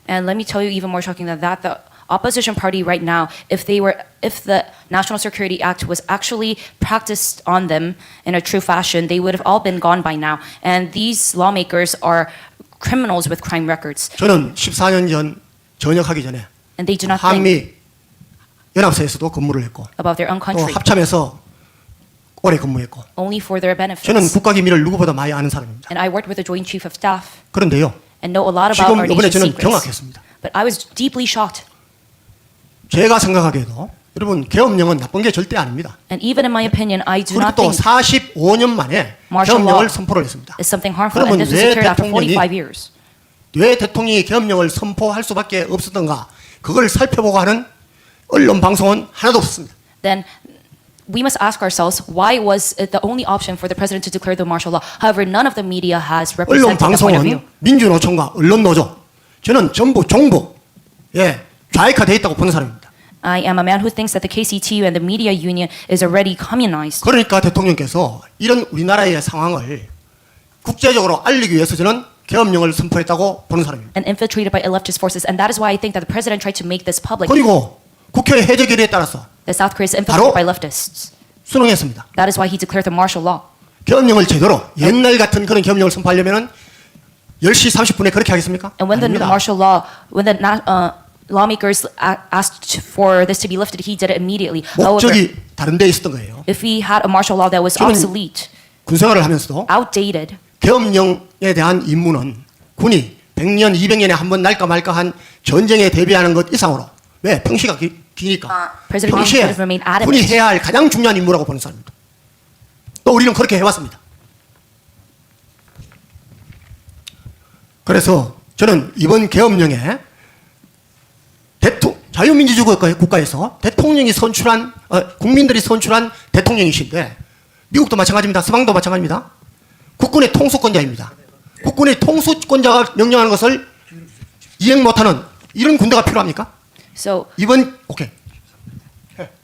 And let me tell you even more shocking than that, the opposition party right now, if the National Security Act was actually practiced on them in a true fashion, they would have all been gone by now. And these lawmakers are criminals with crime records. 저는 14년 전 전역하기 전에 And they do not think 한미 연합사에서도 근무를 했고 about their own 또 country, 합참에서 오래 근무했고 only for their 저는 benefits. 국가 기밀을 누구보다 많이 아는 사람입니다. And I worked with the Joint Chief of Staff 그런데요. and know a lot about 지금 our 이번에 nation's 저는 secrets. 경악했습니다. But I was deeply shocked. 제가 생각하기에도 여러분 계엄령은 나쁜 게 절대 아닙니다. And even in my opinion, I do 그리고 not 또 think 45년 만에 martial law 계엄령을 선포를 했습니다. is something harmful. And 그러면 this was 왜 declared after 대통령이 45 years. 왜 대통령이 계엄령을 선포할 수밖에 없었던가 그걸 살펴보고 하는 언론 방송은 하나도 없습니다. Then we must ask ourselves, why was it the only option for the president to declare the martial law? However, none of the media has 언론 represented the point of view. 방송은 민주노총과 언론노조 저는 전부 종북 좌익화되어 있다고 보는 사람입니다. I am a man who thinks that the KCTU and the media union is already communized. 그러니까 대통령께서 이런 우리나라의 상황을 국제적으로 알리기 위해서 저는 계엄령을 선포했다고 보는 사람입니다. And infiltrated by leftist forces. And that is why I think that the president tried to make this public. 그리고 국회 해제 결의에 따라서 The South Korea is infiltrated 바로- by leftists. 수능했습니다. That is why he declared the martial law. 계엄령을 제대로 옛날 같은 그런 계엄령을 선포하려면은 10시 30분에 그렇게 하겠습니까? And when the 아닙니다. martial law, when the lawmakers asked for this to be lifted, he did it immediately. However, 목적이 다른 데 있었던 거예요. if we had a martial law that was 저는- obsolete, 군생활을 하면서도 outdated, 계엄령에 대한 임무는 군이 100년, 200년에 한 번 날까 말까 한 전쟁에 대비하는 것 이상으로 왜? 평시가 기니까 President Yoon 평시에 should have remained adamant. 군이 해야 할 가장 중요한 임무라고 보는 사람입니다. 또 우리는 그렇게 해왔습니다. 그래서 저는 이번 계엄령에 자유민주주의 국가에서 대통령이 선출한 국민들이 선출한 대통령이신데 미국도 마찬가지입니다. 서방도 마찬가지입니다. 국군의 통수권자입니다. 국군의 통수권자가 명령하는 것을 이행 못하는 이런 군대가 필요합니까? so 오케이.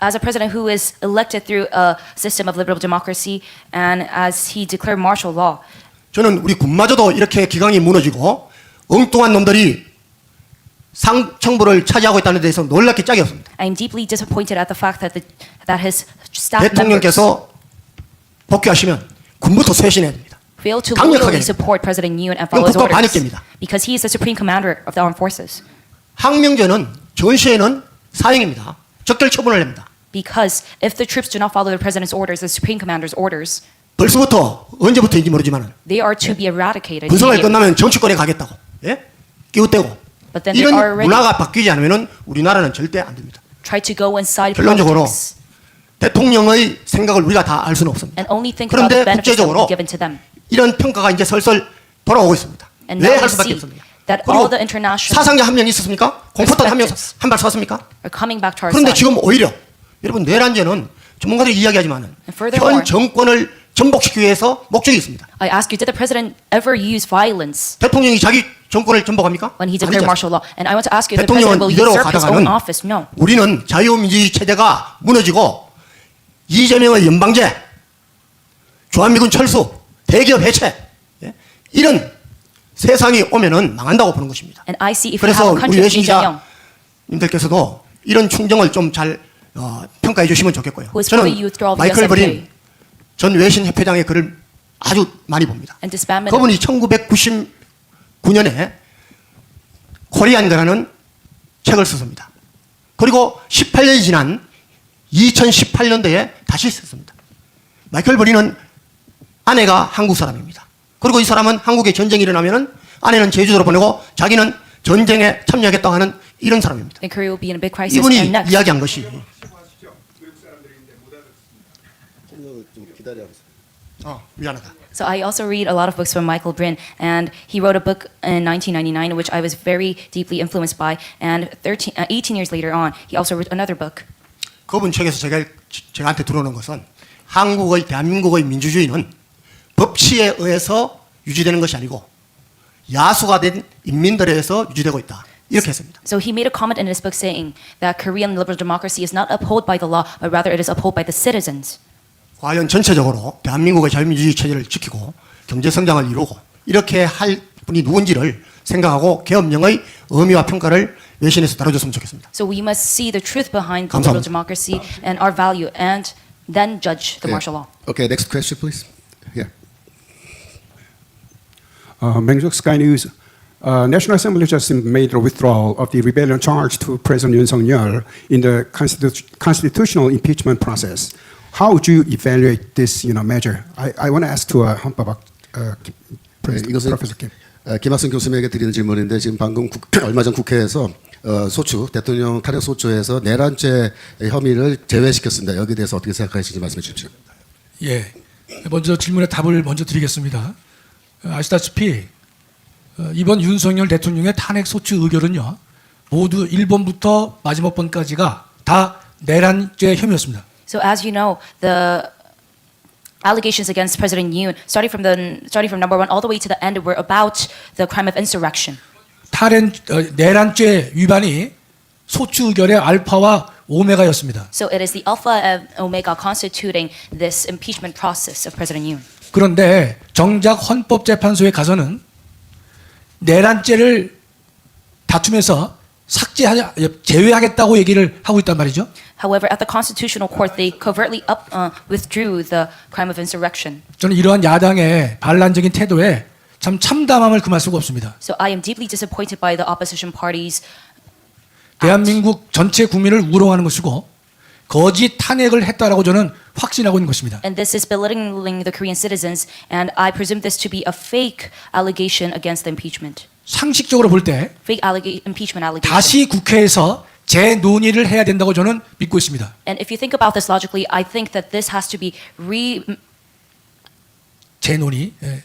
as a president who is elected through a system of liberal democracy and as he declared martial law, 저는 우리 군마저도 이렇게 기강이 무너지고 엉뚱한 놈들이 상층부를 차지하고 있다는 데서 놀랍게 짝이 없습니다. I am deeply disappointed at the fact that his staff members 대통령께서 복귀하시면 군부터 쇄신해야 됩니다. fail to 강력하게 loyally support President Yoon and 이건 follow his 국가 orders 반역죄입니다. because he is the supreme commander of the armed forces. 항명제는 전시에는 사형입니다. 적절 처분을 합니다. Because if the troops do not follow the president's orders, the supreme commander's orders, 벌써부터 언제부터인지 모르지만 they are to be eradicated. 군생활 immediately. 끝나면 정치권에 가겠다고 끼우대고 But then they 이런 are already- 문화가 바뀌지 않으면 우리나라는 절대 안 됩니다. try to go inside 결론적으로 politics 대통령의 생각을 우리가 다 알 수는 없습니다. and only think about the 그런데 benefits that will 국제적으로 be given to them. 이런 평가가 이제 설설 돌아오고 있습니다. And 왜 now 할 we 수밖에 see 없습니다. that 그리고 all the international 사상자 한 명 있었습니까? 공포탄 한명 한 발 쐈습니까? are coming back to our 그런데 side. 지금 오히려 여러분 내란죄는 전문가들이 이야기하지만은 And furthermore, 현 정권을 전복시키기 위해서 목적이 있습니다. I ask you, did the president ever use violence 대통령이 자기 정권을 전복합니까? when he declared 아니죠. martial law? And I want to ask you, the 대통령은 president will 이대로 usurp his own 가다가는 office? No. 우리는 자유민주주의 체제가 무너지고 이재명의 연방제, 주한미군 철수, 대기업 해체 예? 이런 세상이 오면은 망한다고 보는 것입니다. And I see if you have 그래서 a 우리 country of Lee Jae-young 외신자님들께서도 이런 충정을 좀 잘 평가해 주시면 좋겠고요. who is for the 저는 withdrawal of the 마이클 브린 SFK 전 외신 협회장의 글을 아주 많이 봅니다. and disbandment. 그분이 1999년에 코리안가라는 책을 썼습니다. 그리고 18년이 지난 2018년도에 다시 썼습니다. 마이클 브린은 아내가 한국 사람입니다. 그리고 이 사람은 한국에 전쟁이 일어나면은 아내는 제주도로 보내고 자기는 전쟁에 참여하겠다고 하는 이런 사람입니다. Then Korea will be in a big crisis. 이분이 And next, 이야기한 것이 미안하다. so I also read a lot of books from Michael Brin, and he wrote a book in 1999, which I was very deeply influenced by. And 18 years later on, he also wrote another book. 그분 책에서 제가한테 들어오는 것은 한국의 대한민국의 민주주의는 법치에 의해서 유지되는 것이 아니고 야수가 된 인민들에 의해서 유지되고 있다. 이렇게 했습니다. So he made a comment in his book saying that Korean liberal democracy is not upheld by the law, but rather it is upheld by the citizens. 과연 전체적으로 대한민국의 자유민주주의 체제를 지키고 경제 성장을 이루고 이렇게 할 분이 누군지를 생각하고 계엄령의 의미와 평가를 외신에서 다뤄줬으면 좋겠습니다. So we must see the truth behind the liberal 감사합니다. democracy and our value, and then judge the martial law. Okay, next question, please. Yeah. Mengjuk Sky News. National Assembly just made a withdrawal of the rebellion charge to President Yoon Suk-yeol in the constitutional impeachment process. How would you evaluate this, measure? I want to ask to 헌법 이것은 Professor Kim. 김학순 교수님에게 드리는 질문인데 지금 방금 얼마 전 국회에서 소추 대통령 탄핵 소추에서 내란죄 혐의를 제외시켰습니다. 여기에 대해서 어떻게 생각하시는지 말씀해 주십시오. 예, 먼저 질문에 답을 먼저 드리겠습니다. 아시다시피 이번 윤석열 대통령의 탄핵 소추 의결은요 모두 1번부터 마지막 번까지가 다 내란죄 혐의였습니다. So as you know, the allegations against President Yoon, starting from number 1 all the way to the end, were about the crime of insurrection. 내란죄 위반이 소추 의결의 알파와 오메가였습니다. So it is the alpha and omega constituting this impeachment process of President Yoon. 그런데 정작 헌법재판소에 가서는 내란죄를 다투면서 제외하겠다고 얘기를 하고 있단 말이죠. However, at the Constitutional Court, they covertly withdrew the crime of insurrection. 저는 이러한 야당의 반란적인 태도에 참 참담함을 금할 수가 없습니다. So I am deeply disappointed by the opposition parties. 대한민국 전체 국민을 우롱하는 것이고 거짓 탄핵을 했다라고 저는 확신하고 있는 것입니다. And this is belittling the Korean citizens, and I presume this to be a fake allegation against the impeachment. 상식적으로 볼 때 Fake impeachment allegation. 다시 국회에서 재논의를 해야 된다고 저는 믿고 있습니다. And if you think about this logically, I think that this has to be 재논의. 예.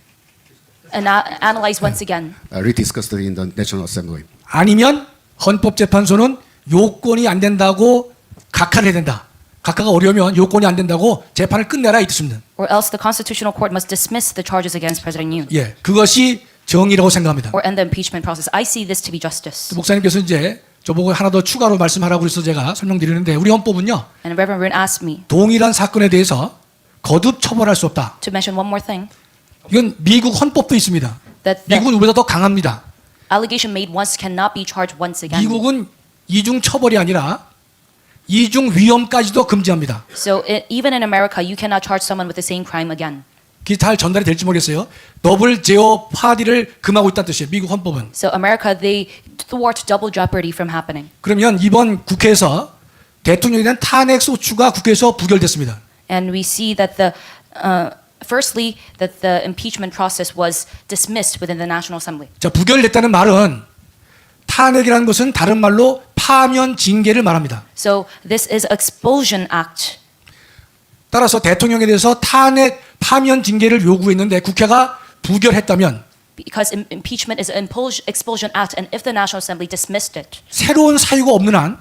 analyzed once again. Rediscussed in the National Assembly. 아니면 헌법재판소는 요건이 안 된다고 각하를 해야 된다. 각하가 어려우면 요건이 안 된다고 재판을 끝내라 이 뜻입니다. Or else the Constitutional Court must dismiss the charges against President Yoon. 예, 그것이 정의라고 생각합니다. Or end the impeachment process. I see this to be justice. 목사님께서 이제 저보고 하나 더 추가로 말씀하라고 그래서 제가 설명드리는데 우리 헌법은요 And Reverend Rin asked me 동일한 사건에 대해서 거듭 처벌할 수 없다. to mention one more thing. 이건 미국 헌법도 있습니다. That the 미국은 우리보다 더 강합니다. allegation made once cannot be charged once again. 미국은 이중 처벌이 아니라 이중 위험까지도 금지합니다. So even in America, you cannot charge someone with the same crime again. 그게 잘 전달이 될지 모르겠어요. 더블 제어 파디를 금하고 있다는 뜻이에요. 미국 헌법은. So America, they thwart double jeopardy from happening. 그러면 이번 국회에서 대통령에 대한 탄핵 소추가 국회에서 부결됐습니다. And we see that firstly, that the impeachment process was dismissed within the National Assembly. 자, 부결됐다는 말은 탄핵이라는 것은 다른 말로 파면 징계를 말합니다. So this is expulsion act. 따라서 대통령에 대해서 탄핵 파면 징계를 요구했는데 국회가 부결했다면 Because impeachment is an expulsion act, and if the National Assembly dismissed it, 새로운 사유가 없는 한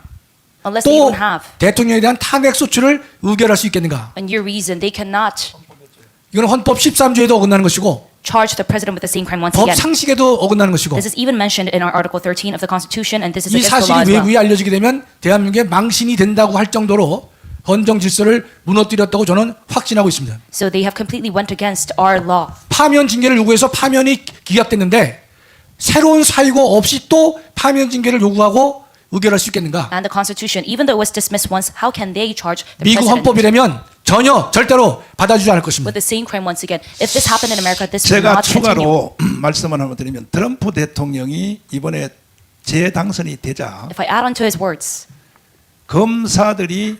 또 unless they don't have 대통령에 대한 탄핵 소추를 의결할 수 있겠는가? a new reason, they cannot 이건 헌법 13조에도 어긋나는 것이고 charge the president with the same crime once 법 again. 상식에도 어긋나는 것이고 This is even mentioned in our Article 13 of the Constitution, and this is 이 against the law 사실이 as well. 외부에 알려지게 되면 대한민국의 망신이 된다고 할 정도로 헌정 질서를 무너뜨렸다고 저는 확신하고 있습니다. So they have completely went against our law. 파면 징계를 요구해서 파면이 기각됐는데 새로운 사유가 없이 또 파면 징계를 요구하고 의결할 수 있겠는가? And the Constitution, even though it was dismissed once, how can they charge the 미국 president 헌법이라면 전혀 절대로 받아주지 않을 것입니다. with the same crime once again? If this happened in America, this will 제가 not continue. 추가로 말씀을 한번 드리면 트럼프 대통령이 이번에 재당선이 되자 If I add on to his words, 검사들이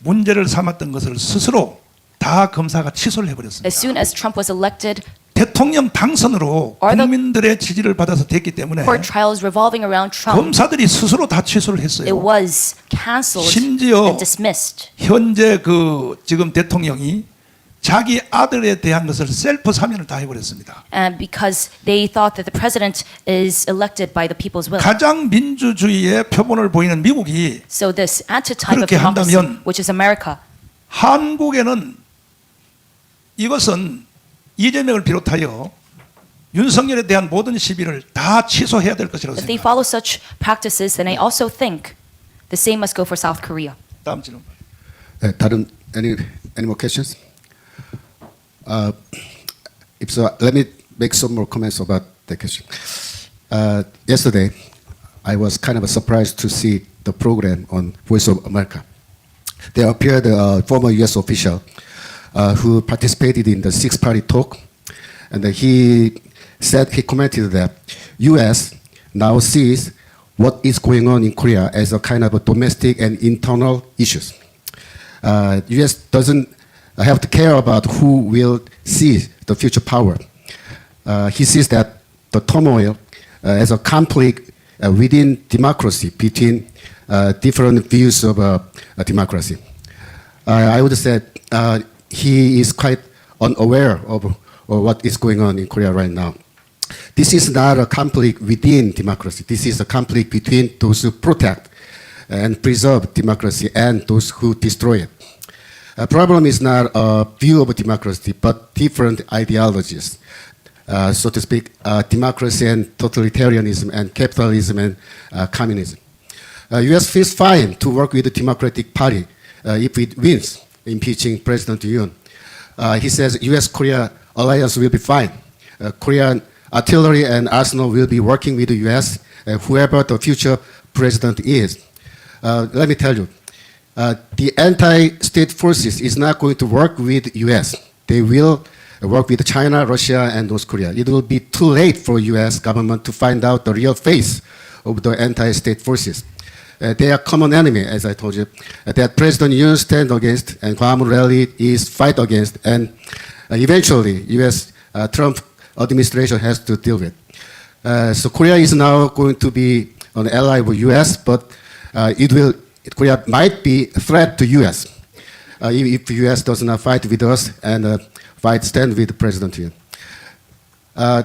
문제를 삼았던 것을 스스로 다 검사가 취소를 해버렸습니다. as soon as Trump was elected, 대통령 당선으로 Are the- 국민들의 지지를 받아서 됐기 때문에 court trials revolving around Trump, 검사들이 스스로 다 취소를 it 했어요. was canceled 심지어 and dismissed. 현재 그 지금 대통령이 자기 아들에 대한 것을 셀프 사면을 다 해버렸습니다. And because they thought that the president is elected by the people's will. 가장 민주주의의 표본을 보이는 미국이 So this antitype of 그렇게 democracy, 한다면 which is America, 한국에는 이것은 이재명을 비롯하여 윤석열에 대한 모든 시비를 다 취소해야 될 것이라고 if they 생각합니다. follow such practices, then I also think the same must go for South Korea. 다음 질문. 네, 다른 any more questions? If so, let me make some more comments about the question. Yesterday, I was kind of surprised to see the program on Voice of America. There appeared a former U.S. official who participated in the six-party talk, and he commented that U.S. now sees what is going on in Korea as a kind of a domestic and internal issues. U.S. doesn't have to care about who will seize the future power. He sees that the turmoil as a conflict within democracy between different views of democracy. I would say he is quite unaware of what is going on in Korea right now. This is not a conflict within democracy. This is a conflict between those who protect and preserve democracy and those who destroy it. The problem is not a view of democracy, but different ideologies. So to speak, democracy and totalitarianism and capitalism and communism. U.S. feels fine to work with the Democratic Party if it wins impeaching President Yoon. He says U.S.-Korea alliance will be fine. Korean artillery and arsenal will be working with the U.S., whoever the future president is. Let me tell you, the anti-state forces is not going to work with U.S. They will work with China, Russia, and North Korea. It will be too late for U.S. government to find out the real face of the anti-state forces. They are common enemy, as I told you, that President Yoon stand against and Guam rally is fight against, and eventually U.S. Trump administration has to deal with. So Korea is now going to be an ally of U.S., but Korea might be a threat to U.S. If U.S. does not fight with us and stand with President Yoon.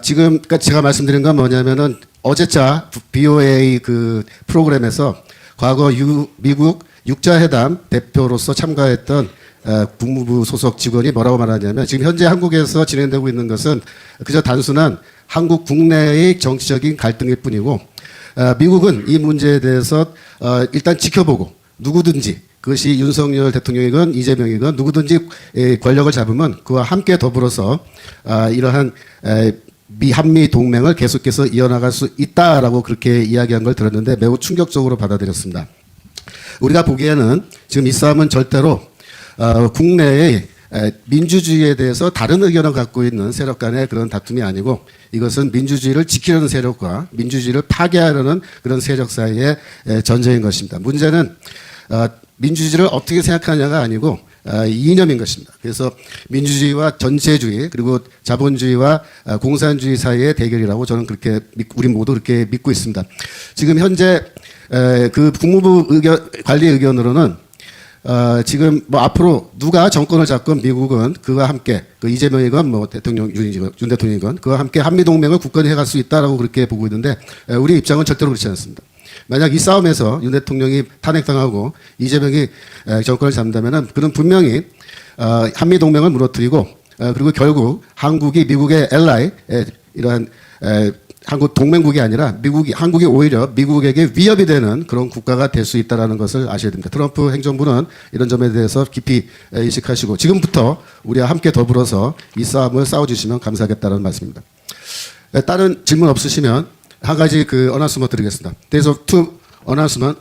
지금까지 제가 말씀드린 건 뭐냐면은 어제자 BOA 그 프로그램에서 과거 미국 육자회담 대표로서 참가했던 국무부 소속 직원이 뭐라고 말하냐면 지금 현재 한국에서 진행되고 있는 것은 그저 단순한 한국 국내의 정치적인 갈등일 뿐이고 미국은 이 문제에 대해서 일단 지켜보고 누구든지 그것이 윤석열 대통령이건 이재명이건 누구든지 권력을 잡으면 그와 함께 더불어서 이러한 한미 동맹을 계속해서 이어나갈 수 있다라고 그렇게 이야기한 걸 들었는데 매우 충격적으로 받아들였습니다. 우리가 보기에는 지금 이 싸움은 절대로 국내의 민주주의에 대해서 다른 의견을 갖고 있는 세력 간의 그런 다툼이 아니고 이것은 민주주의를 지키려는 세력과 민주주의를 파괴하려는 그런 세력 사이의 전쟁인 것입니다. 문제는 민주주의를 어떻게 생각하냐가 아니고 이념인 것입니다. 그래서 민주주의와 전체주의 그리고 자본주의와 공산주의 사이의 대결이라고 저는 그렇게 우리 모두 그렇게 믿고 있습니다. 지금 현재 그 국무부 관리 의견으로는 지금 뭐 앞으로 누가 정권을 잡건 미국은 그와 함께 그 이재명이건 뭐 대통령 윤 대통령이건 그와 함께 한미 동맹을 굳건히 해갈 수 있다라고 그렇게 보고 있는데 우리 입장은 절대로 그렇지 않습니다. 만약 이 싸움에서 윤 대통령이 탄핵당하고 이재명이 정권을 잡는다면은 그는 분명히 한미 동맹을 무너뜨리고 그리고 결국 한국이 미국의 엘라이 이러한 한국 동맹국이 아니라 한국이 오히려 미국에게 위협이 되는 그런 국가가 될 수 있다는 것을 아셔야 됩니다. 트럼프 행정부는 이런 점에 대해서 깊이 인식하시고 지금부터 우리와 함께 더불어서 이 싸움을 싸워주시면 감사하겠다는 말씀입니다. 다른 질문 없으시면 한 가지 그 어나운스먼트 드리겠습니다. There's two announcement.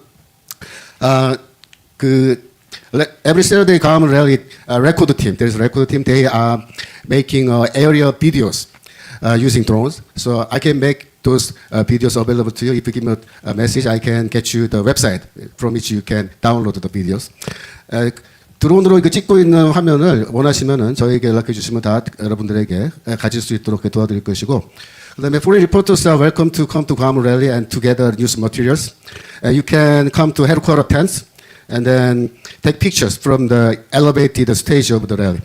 Every Saturday government rally record team. There's a record team. They are making area videos. Using drones. So I can make those videos available to you. If you give me a message, I can get you the website from which you can download the videos. 드론으로 이거 찍고 있는 화면을 원하시면은 저에게 연락해 주시면 다 여러분들에게 가질 수 있도록 도와드릴 것이고, 그다음에 foreign reporters are welcome to come to Guam Rally and to gather news materials. You can come to headquarter tents and then take pictures from the elevated stage of the rally.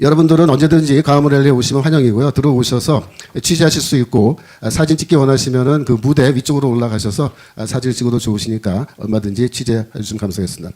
여러분들은 언제든지 가을 랠리에 오시면 환영이고요. 들어오셔서 취재하실 수 있고 사진 찍기 원하시면은 그 무대 위쪽으로 올라가셔서 사진 찍어도 좋으시니까 얼마든지 취재해 주시면 감사하겠습니다.